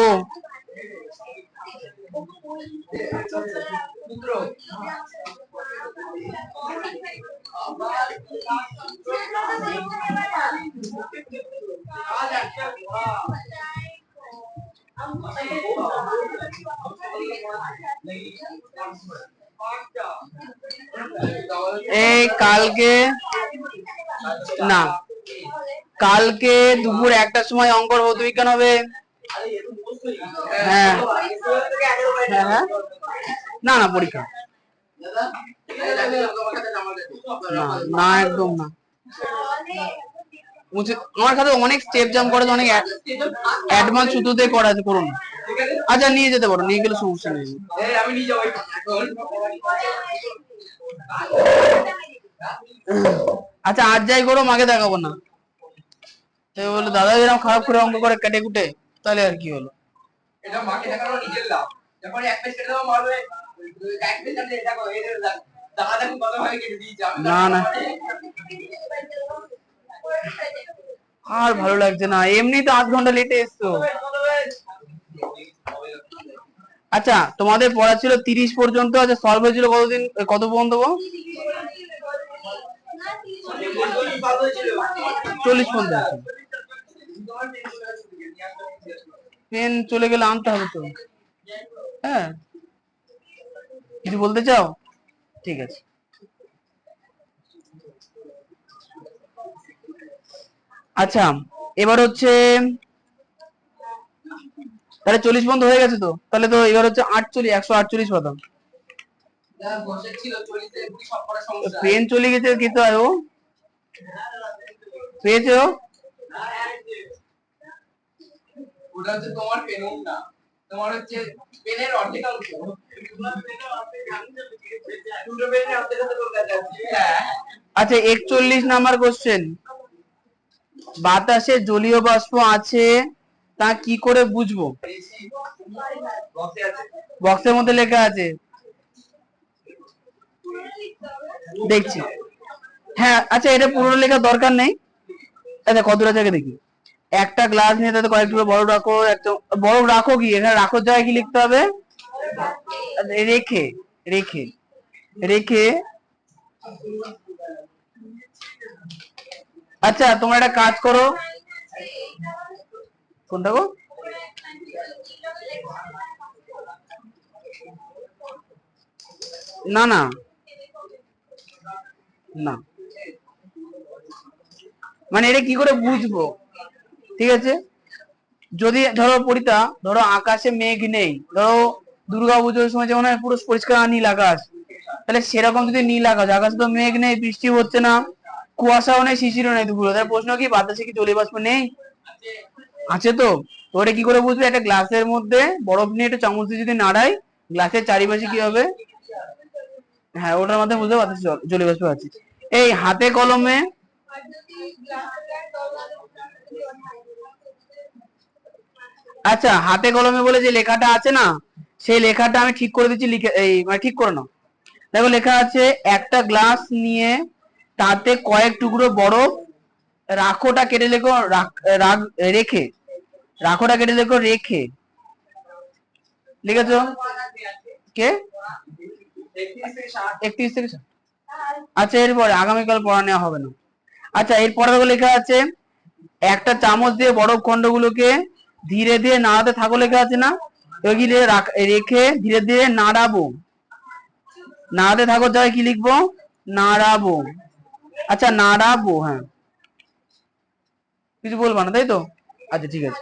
এই কালকে না, কালকে দুপুর 1টার সময় অঙ্কর ভৌত বিজ্ঞান হবে। হ্যাঁ হ্যাঁ হ্যাঁ, না না পরীক্ষা না না, একদম না। আমার কাছে অনেক স্টেপ জাম্প করা আছে, অনেক অ্যাডভান্স শুধুতে করা আছে, করুন। আচ্ছা নিয়ে যেতে পারো, নিয়ে গেলে সমস্যা নেই। আচ্ছা আজ যাই করো, মাকে দেখাবো না। বলে দাদা এরকম খারাপ করে অঙ্ক করে কেটে কুটে, তাহলে আর কি হলো? এটা মাকে দেখানো নিজের লাভ। যখন এক পেজ কেটে দেবো মারবে, এক পেজ কেটে দেখো এই দাদা দেখুন কত ভাবে কেটে দিয়েছে। না না আর ভালো লাগছে না, এমনি তো 8 ঘন্টা লেটে এসছো। আচ্ছা তোমাদের পড়া ছিল 30 পর্যন্ত, আচ্ছা সলভ হয়েছিল কতদিন, কত পর্যন্ত? 40 পর্যন্ত। পেন চলে গেলে আনতে হবে তো। হ্যাঁ কিছু বলতে চাও? ঠিক আছে। আচ্ছা এবার হচ্ছে, তাহলে 40 বন্ধ হয়ে গেছে তো, তাহলে তো এবার হচ্ছে 48, 148 পাতাম। পেন চলে গেছে, কিন্তু আয়ো পেয়েছো? ওটা হচ্ছে তোমার পেন না, তোমার হচ্ছে পেনের অর্ধেক অংশ। আচ্ছা 41 নাম্বার কোশ্চেন, বাতাসে জলীয় বাষ্প আছে তা কি করে বুঝবো? বক্সের মধ্যে লেখা আছে, দেখছি। হ্যাঁ আচ্ছা এটা পুরো লেখার দরকার নেই। আচ্ছা কতটা জায়গায় দেখি, একটা গ্লাস নিয়ে তাতে কয়েকটুকু বরফ রাখো, একটা বরফ রাখো, কি এখানে রাখো জায়গায় কি লিখতে হবে? রেখে রেখে রেখে। আচ্ছা তোমরা একটা কাজ করো, কোনটা গো? না না না, মানে এটা কি করে বুঝবো? ঠিক আছে, যদি ধরো পরিতা, ধরো আকাশে মেঘ নেই, ধরো দুর্গা পুজোর সময় যেমন পুরো পরিষ্কার নীল আকাশ, তাহলে সেরকম যদি নীল আকাশ, আকাশে তো মেঘ নেই, বৃষ্টি হচ্ছে না, কুয়াশাও নেই, শিশিরও নেই দুপুরে, তাহলে প্রশ্ন কি বাতাসে কি জলীয় বাষ্প নেই? আছে তো। ওটা কি করে বুঝবে? একটা গ্লাসের মধ্যে বরফ নিয়ে একটা চামচ দিয়ে যদি নাড়াই, গ্লাসের চারিপাশে কি হবে? হ্যাঁ ওটার মধ্যে বুঝতে বাতাসে জলীয় বাষ্প আছে। এই হাতে কলমে, আচ্ছা হাতে কলমে বলে যে লেখাটা আছে না, সেই লেখাটা আমি ঠিক করে দিচ্ছি, লিখে এই মানে ঠিক করে নাও। দেখো লেখা আছে, একটা গ্লাস নিয়ে তাতে কয়েক টুকরো বরফ রাখোটা কেটে লেখো, রেখে, রাখোটা কেটে লেখো রেখে, লিখেছো? কে 31 থেকে 60? আচ্ছা এরপরে আগামীকাল পড়া নেওয়া হবে না। আচ্ছা এরপরে লেখা আছে, একটা চামচ দিয়ে বরফ খন্ডগুলোকে ধীরে ধীরে নাড়াতে থাকো, লেখা আছে না? রেখে ধীরে ধীরে নাড়াবো, নাড়াতে থাকো জায়গায় কি লিখবো? নাড়াবো। আচ্ছা নাড়াবো, হ্যাঁ কিছু বলবা না তাই তো? আচ্ছা ঠিক আছে।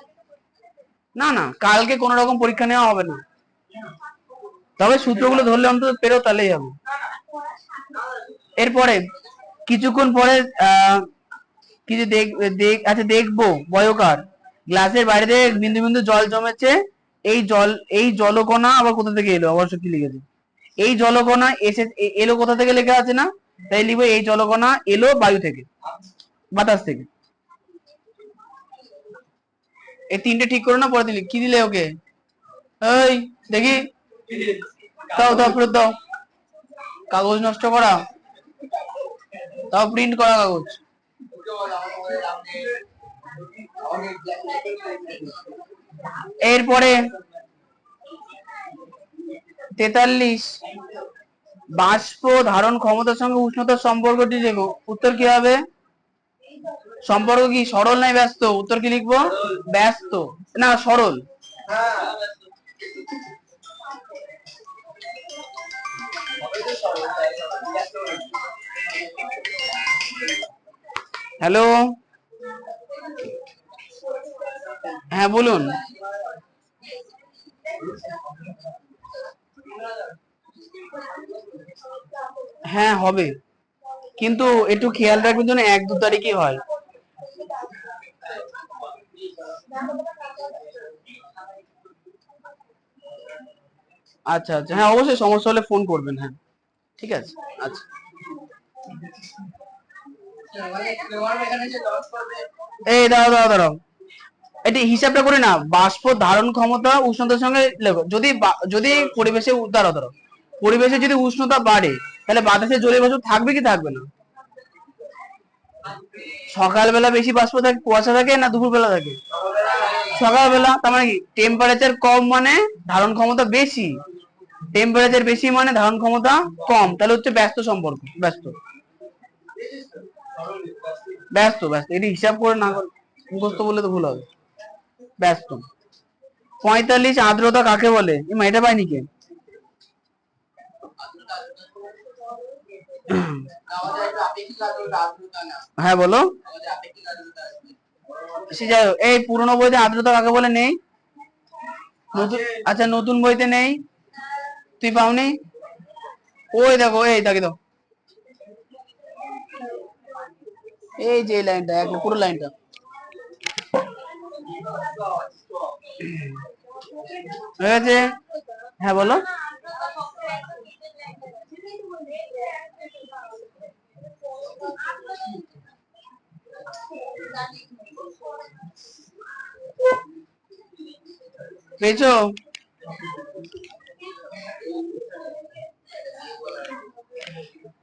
না না কালকে কোন রকম পরীক্ষা নেওয়া হবে না, তবে সূত্রগুলো ধরলে অন্তত পেরো, তাহলেই হবে। এরপরে কিছুক্ষণ পরে কিছু আচ্ছা দেখবো বয়কার গ্লাসের বাইরে দিয়ে বিন্দু বিন্দু জল জমেছে, এই জলকণা আবার কোথা থেকে এলো, অবশ্য কি লিখেছে? এই জলকণা এলো কোথা থেকে লেখা আছে না, তাই লিখবো এই জলকণা এলো বায়ু থেকে, বাতাস থেকে। এই তিনটে ঠিক করো না, পরে দিলি কি দিলে ওকে? এই দেখি, দাও দাও ফেরত দাও। কাগজ নষ্ট করা, তাও প্রিন্ট করা কাগজ। এরপরে 43, বাষ্প ধারণ ক্ষমতার সঙ্গে উষ্ণতার সম্পর্কটি দেখো। উত্তর কি হবে? সম্পর্ক কি সরল নাই ব্যস্ত? উত্তর কি লিখবো? ব্যস্ত না সরল? হ্যালো, হ্যাঁ বলুন। হ্যাঁ হবে, কিন্তু একটু খেয়াল রাখবেন যেন 1-2 তারিখে হয়। আচ্ছা আচ্ছা, হ্যাঁ অবশ্যই, সমস্যা হলে ফোন করবেন। হ্যাঁ ঠিক আছে। আচ্ছা, এই দাঁড়াও দাঁড়াও দাঁড়াও, এটি হিসাবটা করে না। বাষ্প ধারণ ক্ষমতা উষ্ণতার সঙ্গে লেখো। যদি যদি পরিবেশে, দাঁড়াও দাঁড়াও, পরিবেশে যদি উষ্ণতা বাড়ে, তাহলে বাতাসে জলীয় বাষ্প থাকবে কি থাকবে না? সকালবেলা বেশি বাষ্প থাকে, কুয়াশা থাকে, না দুপুরবেলা থাকে? সকালবেলা। তার মানে কি টেম্পারেচার কম মানে ধারণ ক্ষমতা বেশি, টেম্পারেচার বেশি মানে ধারণ ক্ষমতা কম, তাহলে হচ্ছে ব্যস্ত সম্পর্ক। ব্যস্ত ব্যস্ত ব্যস্ত, এটি হিসাব করে না মুখস্থ বললে তো ভুল হবে। ব্যস্ত। 45, আর্দ্রতা কাকে বলে? এটা পাইনি কে? হ্যাঁ বলো। সে যাই হোক, এই পুরনো বইতে আর্দ্রতা কাকে বলে নেই? নতুন, আচ্ছা নতুন বইতে নেই, তুই পাওনি? ওই দেখো, এই দেখো দাও, এই যে লাইনটা, একদম পুরো লাইনটা। হয়ে গেছে? হ্যাঁ বলো। পেয়েছো?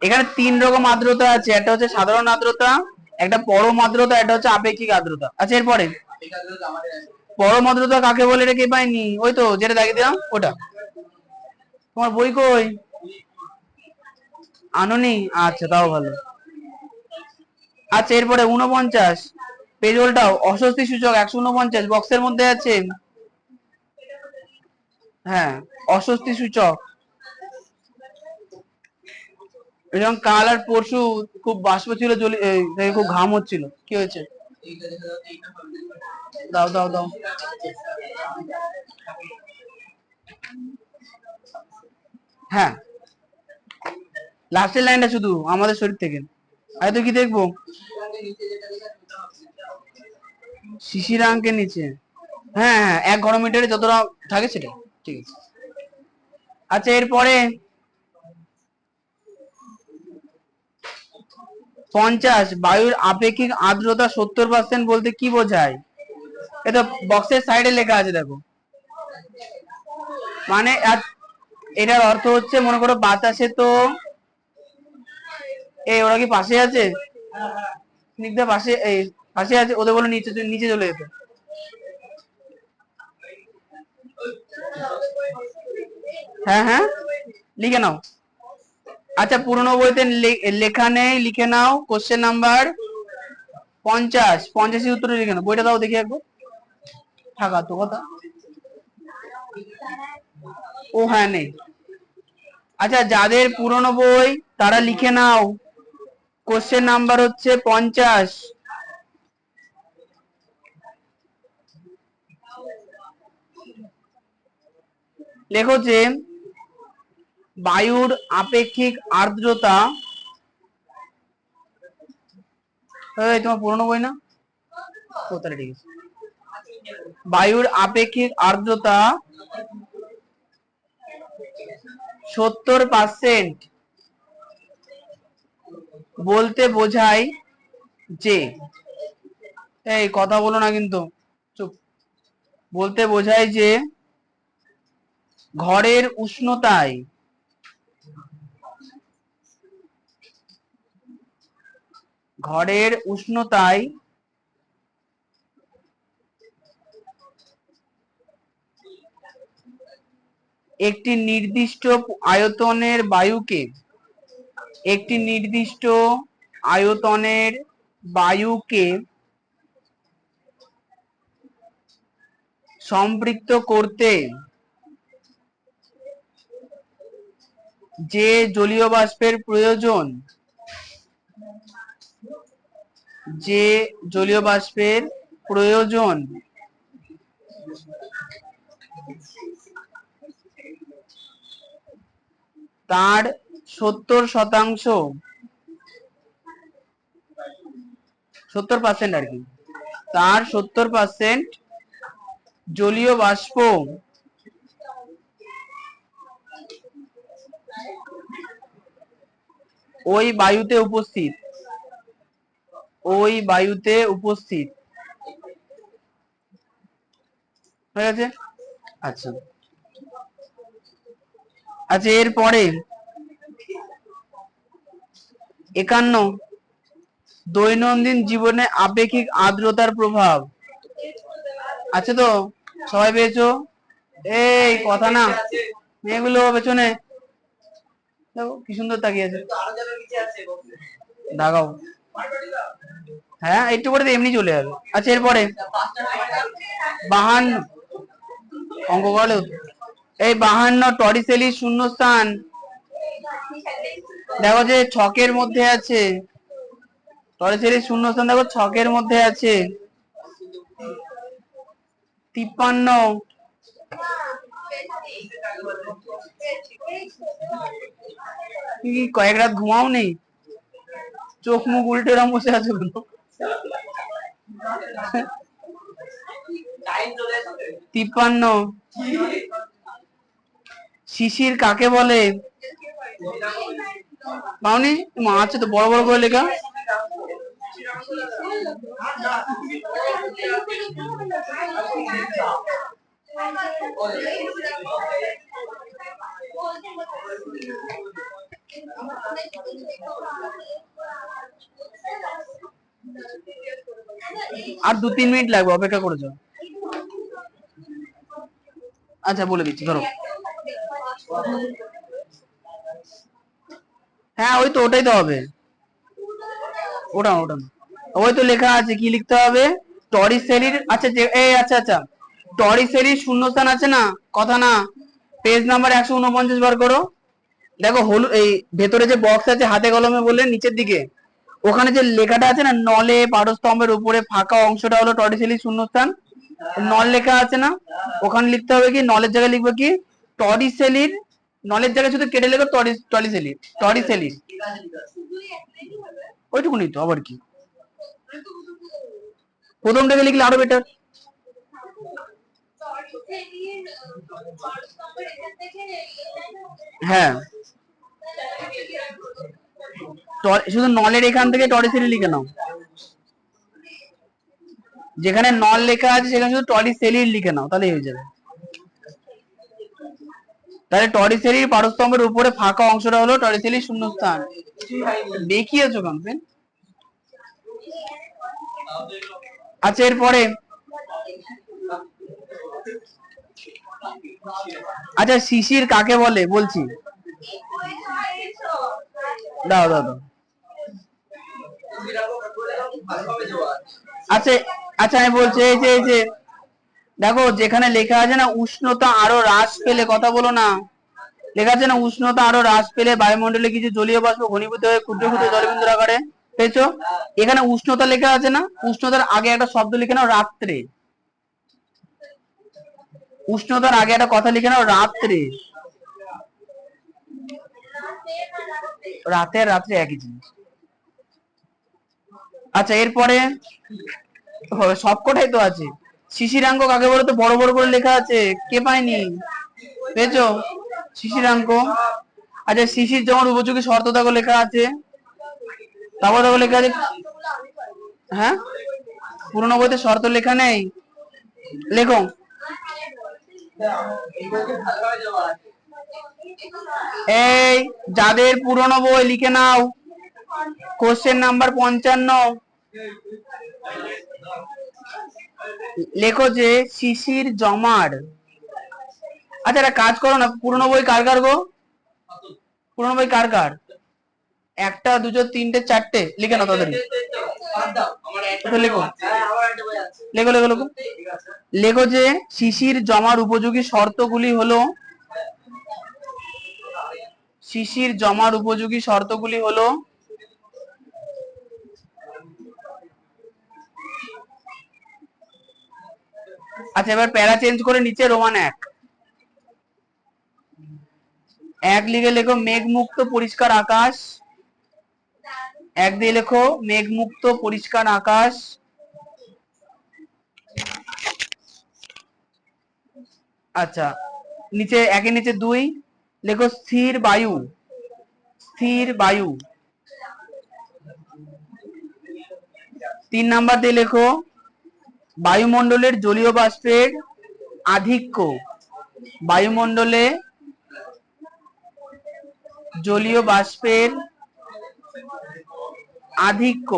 এখানে 3 রকম আর্দ্রতা আছে, একটা হচ্ছে সাধারণ আর্দ্রতা, একটা পরম আর্দ্রতা, একটা হচ্ছে আপেক্ষিক আর্দ্রতা। আচ্ছা এরপরে পরম আর্দ্রতা কাকে বলে রেখে পাইনি? ওই তো যেটা দেখিয়ে দিলাম ওটা। তোমার বই কই? আনোনি? আচ্ছা তাও ভালো। আচ্ছা এরপরে 49, পেজ উল্টাও, অস্বস্তি সূচক 149 বক্সের মধ্যে আছে। হ্যাঁ, অস্বস্তি সূচক। এরকম কাল আর পরশু খুব বাষ্প ছিল, খুব ঘাম হচ্ছিল, কি হয়েছে? দাও দাও দাও। হ্যাঁ, লাস্টের লাইনটা শুধু আমাদের শরীর থেকে। আর তো কি দেখবো? শিশিরাঙ্কের নিচে। হ্যাঁ হ্যাঁ, 1 ঘনমিটারে যতটা থাকে সেটা। ঠিক আছে। আচ্ছা এরপরে 50, বায়ুর আপেক্ষিক আর্দ্রতা 70% বলতে কি বোঝায়? এটা বক্সের সাইডে লেখা আছে দেখো। মানে এটার অর্থ হচ্ছে, মনে করো বাতাসে তো, এই ওরা কি পাশে আছে? স্নিগ্ধা পাশে, এই পাশে আছে, ওদের বলে নিচে নিচে চলে যেতে। হ্যাঁ হ্যাঁ, লিখে নাও। আচ্ছা পুরনো বইতে লেখা নেই, লিখে নাও। কোশ্চেন নাম্বার 50, 50 উত্তরে লিখে নাও। বইটা দাও দেখি একবার। থাকা তো কথা। ও হ্যাঁ নেই। আচ্ছা যাদের পুরনো বই তারা লিখে নাও, কোশ্চেন নাম্বার হচ্ছে 50। লেখো যে বায়ুর আপেক্ষিক আর্দ্রতা, তোমার পুরনো বই না? কোথায় ঠিক আছে। বায়ুর আপেক্ষিক আর্দ্রতা 70% বলতে বোঝায় যে, এই কথা বলো না কিন্তু, চুপ। বলতে বোঝায় যে ঘরের উষ্ণতায় একটি নির্দিষ্ট আয়তনের বায়ুকে সম্পৃক্ত করতে যে জলীয় বাষ্পের প্রয়োজন তার 70% আর কি, তার 70% জলীয় বাষ্প ওই বায়ুতে উপস্থিত হয়ে গেছে। আচ্ছা আচ্ছা, এরপরে 51 দৈনন্দিন জীবনে আপেক্ষিক আর্দ্রতার প্রভাব আছে তো? সবাই পেয়েছো? এই কথা না, মেয়েগুলো পেছনে দেখো কি সুন্দর তাকিয়েছে, দাগাও। হ্যাঁ একটু করে এমনি চলে যাবে। আচ্ছা এরপরে 52 অঙ্ক করলে এই 52 টরিসেলি শূন্যস্থান দেখো যে ছকের মধ্যে আছে, টরিসেলি শূন্যস্থান দেখো ছকের মধ্যে আছে। 53 কয়েক রাত ঘুমাও নেই, চোখ মুখ উল্টে রকম বসে আছে কেন? 53 শিশির কাকে বলে? পাওনি? মা আছে তো, বড় বড় করে লেখা। আর 2-3 মিনিট লাগবে, অপেক্ষা করে যাও। আচ্ছা বলে দিচ্ছি, ধরো। হ্যাঁ ওই তো, ওটাই তো হবে, ওটা ওই তো লেখা আছে, কি লিখতে হবে? টরিসেলির, আচ্ছা আচ্ছা টরিসেলির শূন্যস্থান আছে না, কথা না, পেজ নাম্বার 149 বার করো। দেখো হলুদ এই ভেতরে যে বক্স আছে হাতে কলমে বললে নিচের দিকে, ওখানে যে লেখাটা আছে না, নলে পারস্তম্ভের উপরে ফাঁকা অংশটা হলো টরিসেলির শূন্যস্থান, নল লেখা আছে না, ওখানে লিখতে হবে কি, নলের জায়গায় লিখবে কি টরিসেলির, নলের জায়গায় শুধু কেটে লেখো টরিসেলির, ওইটুকুনি তো, আবার কি প্রথমটাকে লিখলে আরো বেটার। হ্যাঁ শুধু নলের এখান থেকে টরিসেলি লিখে নাও, যেখানে নল লেখা আছে সেখানে শুধু টরিসেলির লিখে নাও, তাহলেই হয়ে যাবে। তাহলে টরিসেলির পারস্তম্ভের উপরে ফাঁকা অংশটা হলো টরিসেলির শূন্যস্থান। দেখিয়েছো কমপ্লেন। আচ্ছা এরপরে, আচ্ছা শিশির কাকে বলে বলছি, দাও দাও দাও। আচ্ছা আচ্ছা আমি বলছি, এই যে দেখো যেখানে লেখা আছে না উষ্ণতা আরো হ্রাস পেলে, কথা বলো না, লেখা আছে না উষ্ণতা আরো হ্রাস পেলে বায়ুমণ্ডলে কিছু জলীয় বাষ্প ঘনীভূত হয়ে ক্ষুদ্র ক্ষুদ্র জলবিন্দুর আকারে, পেয়েছো? এখানে উষ্ণতা লেখা আছে না, উষ্ণতার আগে একটা শব্দ লিখে নাও রাত্রে, উষ্ণতার আগে একটা কথা লিখে নাও রাত্রে, রাতে আর রাত্রে একই জিনিস। আচ্ছা এরপরে সবকটাই তো আছে, শিশিরাঙ্ক কাকে বলে, তো বড় বড় করে লেখা আছে, কে পায়নি? পেয়েছো শিশিরাঙ্ক? আচ্ছা শিশির যেমন উপযোগী শর্ত দেখো লেখা আছে, তারপর দেখো লেখা আছে, হ্যাঁ পুরোনো বইতে শর্ত লেখা নেই, লেখো এই যাদের পুরনো বই লিখে নাও, কোশ্চেন নাম্বার 55 লেখো যে শিশির জমার। আচ্ছা একটা কাজ করো না, পুরনো বই কার কার গো? পুরনো বই কার কার? একটা দুটো তিনটে চারটে লিখে নাও তাড়াতাড়ি। লেখো লেখো লেখো লেখো লেখো যে শিশির জমার উপযোগী শর্তগুলি হলো, শিশির জমার উপযোগী শর্তগুলি হলো, আচ্ছা এবার প্যারা চেঞ্জ করে নিচে রোমান এক লিখে লেখো মেঘমুক্ত পরিষ্কার আকাশ। এক দিয়ে লেখো মেঘমুক্ত পরিষ্কার আকাশ। আচ্ছা নিচে একের নিচে 2 লেখো স্থির বায়ু। স্থির বায়ু। 3 নাম্বার দিয়ে লেখো বায়ুমণ্ডলের জলীয় বাষ্পের আধিক্য। বায়ুমণ্ডলে জলীয় বাষ্পের আধিক্য।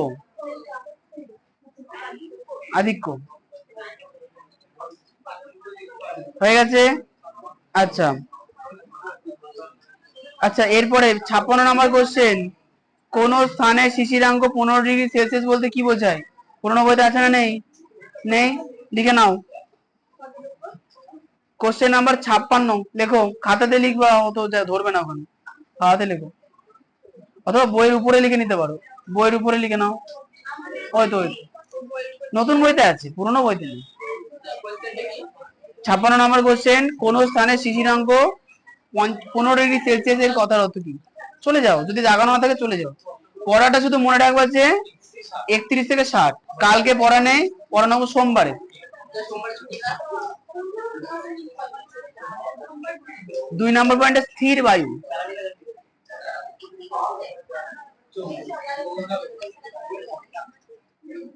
আধিক্য হয়ে গেছে। আচ্ছা আচ্ছা এরপরে 56 নম্বর কোশ্চেন, কোন স্থানে শিশিরাঙ্ক 15°C বলতে কি বোঝায়? পুরোনো বইতে আছে না নেই? নেই, লিখে নাও। কোশ্চেন নাম্বার 56 লেখো, খাতাতে লিখবা, অত ধরবে না ওখানে, খাতাতে লেখো অথবা বইয়ের উপরে লিখে নিতে পারো, বইয়ের উপরে লিখে নাও। ওই তো নতুন বইতে আছে, পুরোনো বইতে নেই। 56 নম্বর কোশ্চেন, কোন স্থানে শিশিরাঙ্ক 15°C কথার অর্থ কি? চলে যাও, যদি জাগানো না থাকে চলে যাও। পড়াটা শুধু মনে রাখবা যে 31 থেকে 60, কালকে পড়া নেই, পড়া নেবো সোমবারে। 2 নম্বর পয়েন্টে স্থির বায়ু।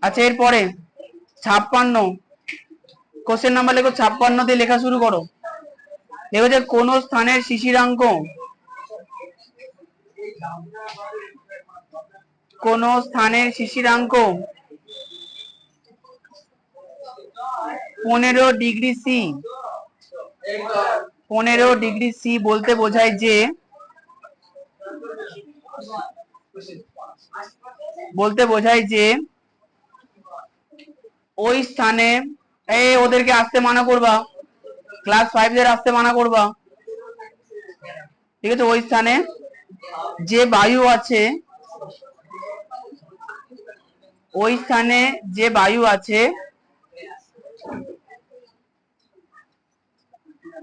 আচ্ছা এরপরে 56 কোশ্চেন নাম্বার লেখো, 56 দিয়ে লেখা শুরু করো। দেখো যে কোন স্থানের শিশিরাঙ্ক, কোন স্থানের শিশিরাঙ্ক 15°C, 15°C বলতে বোঝায় যে, বলতে বোঝায় যে ওই স্থানে, এই ওদেরকে আসতে মানা করবা, ক্লাস 5 দের আসতে মানা করবা, ঠিক আছে? ওই স্থানে যে বায়ু আছে, ওই স্থানে যে বায়ু আছে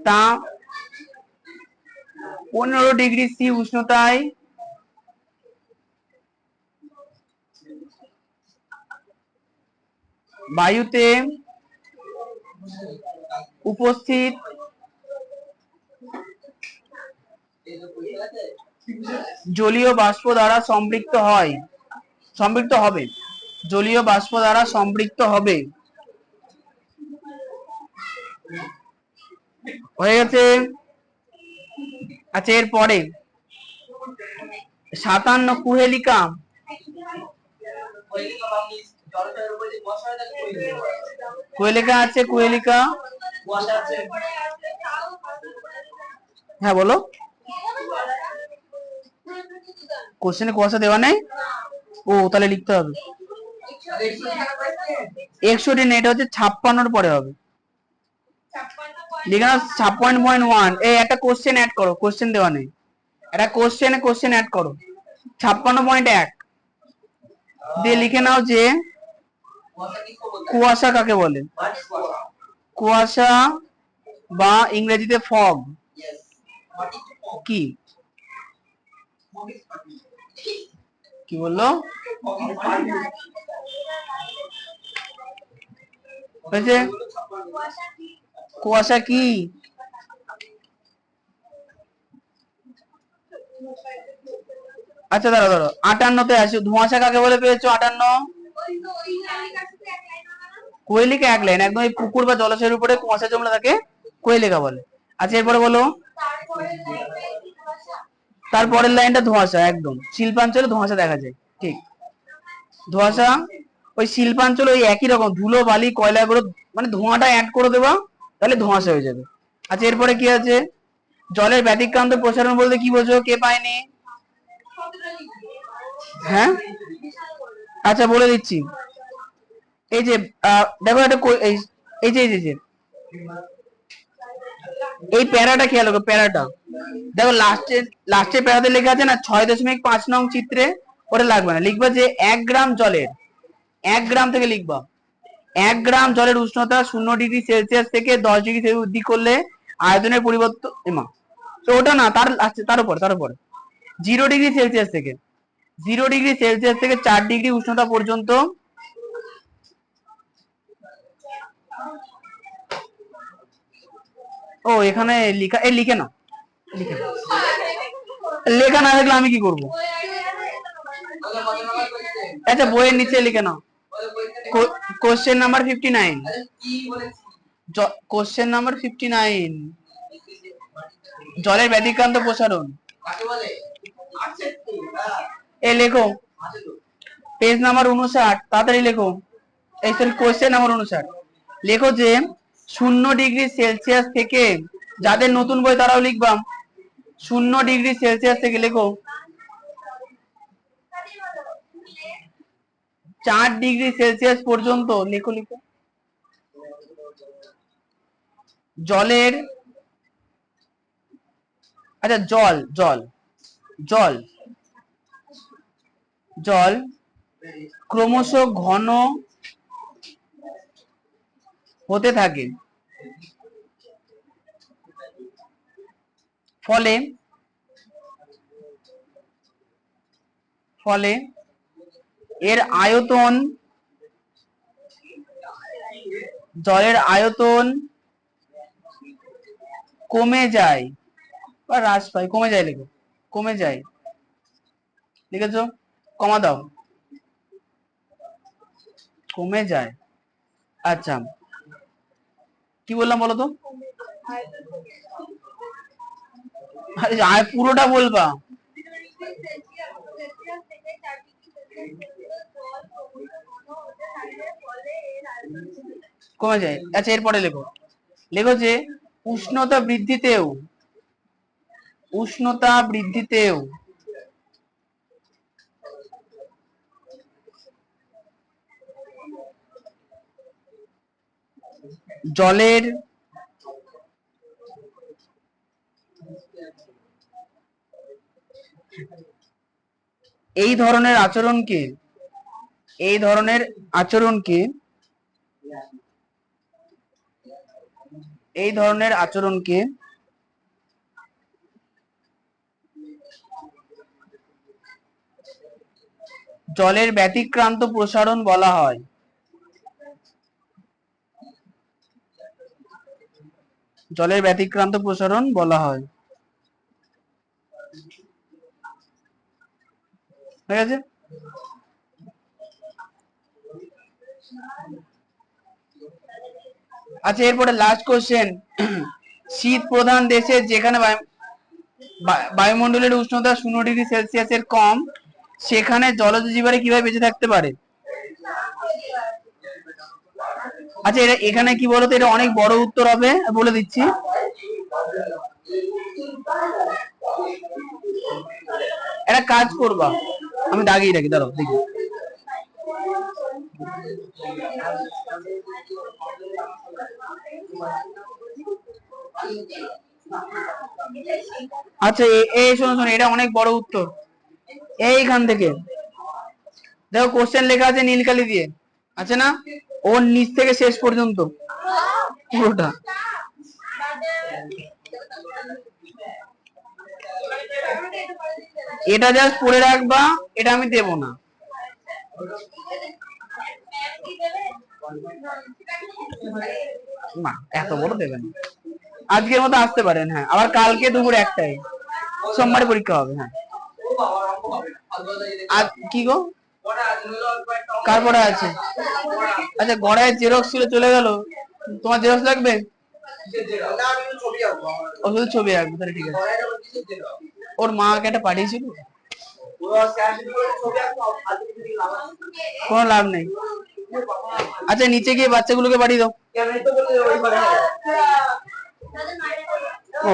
তা 15°C উষ্ণতায় বায়ুতে উপস্থিত জলীয় বাষ্প দ্বারা সম্পৃক্ত হয়, সম্পৃক্ত হবে, জলীয় বাষ্প দ্বারা সম্পৃক্ত হবে। হয়ে গেছে। আচ্ছা এরপরে 57 কুহেলিকা। কুহেলিকা আছে, কুহেলিকা, হ্যাঁ বলো। কোশ্চেনে কুয়াশা দেওয়া নেই, ও তাহলে লিখতে হবে 61 নেই, এটা হচ্ছে 56 পরে হবে। লিখে নাও 56.1। এই একটা কোশ্চেন অ্যাড করো, কোশ্চেন দেওয়া নেই, একটা কোশ্চেন অ্যাড করো। 56.1 দিয়ে লিখে নাও যে কুয়াশা কাকে বলে? কুয়াশা বা ইংরেজিতে ফগ কি? কি বললো? হয়েছে? কুয়াশা কি? আচ্ছা দাঁড়া দাঁড়া, 58-তে আসি, ধোঁয়াশা কাকে বলে পেয়েছো? 58 কোয়েলিকা এক লাইন, একদম এই পুকুর বা জলাশয়ের উপরে কুয়াশা জমলে থাকে কোয়েলেখা বলে। আচ্ছা এরপরে বলো, তারপরের লাইনটা ধোঁয়াশা, একদম শিল্পাঞ্চলে ধোঁয়াশা দেখা যায়, ঠিক। ধোঁয়াশা ওই শিল্পাঞ্চল ওই একই রকম, ধুলো বালি কয়লা গুলো, মানে ধোঁয়াটা অ্যাড করে দেবা, তাহলে ধোঁয়াশা হয়ে যাবে। আচ্ছা এরপরে কি আছে, জলের ব্যতিক্রান্ত প্রসারণ বলতে কি বোঝো, কে পায়নি? হ্যাঁ আচ্ছা বলে দিচ্ছি, এই যে দেখো একটা এই যে এই প্যারাটা খেয়াল রাখো, প্যারাটা দেখো লাস্টের প্যারাতে লেখা আছে না 6.5 নং চিত্রে, ওটা লাগবে না, লিখবা যে 1 গ্রাম জলের, 1 গ্রাম থেকে লিখবা 1 গ্রাম জলের উষ্ণতা 0 ডিগ্রি সেলসিয়াস থেকে 10 ডিগ্রি সেলসিয়াস বৃদ্ধি করলে আয়তনের পরিবর্তন, এমা তো ওটা না, তার উপর 0 ডিগ্রি সেলসিয়াস থেকে 0 ডিগ্রি সেলসিয়াস থেকে 4 ডিগ্রি উষ্ণতা পর্যন্ত, ও এখানে লিখা, এই লিখে নাও, লেখা না থাকলে আমি কি করব? আচ্ছা বইয়ের নিচে লিখে নাও, কোশ্চেন নাম্বার 59, কোশ্চেন নাম্বার 59, জলের ব্যতিক্রান্ত প্রসারণ, এ লেখো পেজ নাম্বার 59, তাড়াতাড়ি লেখো, এই সরি কোশ্চেন নাম্বার 59 লেখো যে 0 ডিগ্রি সেলসিয়াস থেকে, যাদের নতুন বই তারাও লিখবা, 0 ডিগ্রি সেলসিয়াস থেকে লেখো 4 ডিগ্রি সেলসিয়াস পর্যন্ত, লেখো লিখো জলের, আচ্ছা জল জল জল জল ক্রমশ ঘন হতে থাকে, ফলে ফলে এর আয়তন, জলের আয়তন কমে যায় বা হ্রাস পায়, কমে যায় লেখো, কমে যায়, লিখেছো, কমা দাও, কমে যায়। আচ্ছা কি বললাম বলো তো, আরে পুরোটা বলবা, কমে যায়। আচ্ছা এরপরে লেখো, লেখো যে উষ্ণতা বৃদ্ধিতেও, উষ্ণতা বৃদ্ধিতেও জলের এই ধরনের আচরণকে, এই ধরনের আচরণকে এই ধরনের আচরণকে জলের ব্যতিক্রান্ত প্রসারণ বলা হয়। জলের ব্যতিক্রান্ত প্রসারণ বলা হয়, ঠিক আছে। আচ্ছা এরপরে লাস্ট কোশ্চেন, শীত প্রধান দেশে যেখানে বায়ুমণ্ডলের উষ্ণতা 0 ডিগ্রি সেলসিয়াসের কম, সেখানে জলজ জীবনে কিভাবে বেঁচে থাকতে পারে? আচ্ছা এটা এখানে কি বলতো, এটা অনেক বড় উত্তর হবে, বলে দিচ্ছি, একটা কাজ করবা, আমি দাগিয়ে রাখি, দাঁড়াও দেখি, আচ্ছা এই শোনো শোনো, এটা অনেক বড় উত্তর, এইখান থেকে দেখো কোশ্চেন লেখা আছে নীলকালি দিয়ে, আছে না, ওর নিচ থেকে শেষ পর্যন্ত পুরোটা, এটা জাস্ট পড়ে রাখবা, এটা আমি দেব না, না এত বড় দেবেন, আজকের মতো আসতে পারেন, হ্যাঁ আবার কালকে দুপুর 1টায়, সোমবারে পরীক্ষা হবে, হ্যাঁ। আর কি গো, কার পড়া আছে? আচ্ছা গড়ায় জেরক্স ছিল, চলে গেল, তোমার জেরক্স লাগবে? ও শুধু ছবি আঁকবে, তাহলে ঠিক আছে। ওর মা আগে একটা পাঠিয়েছিল, কোনো লাভ নেই। আচ্ছা নিচে গিয়ে বাচ্চাগুলোকে পাঠিয়ে দাও। ও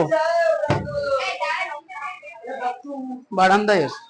বারান্দায় এসো।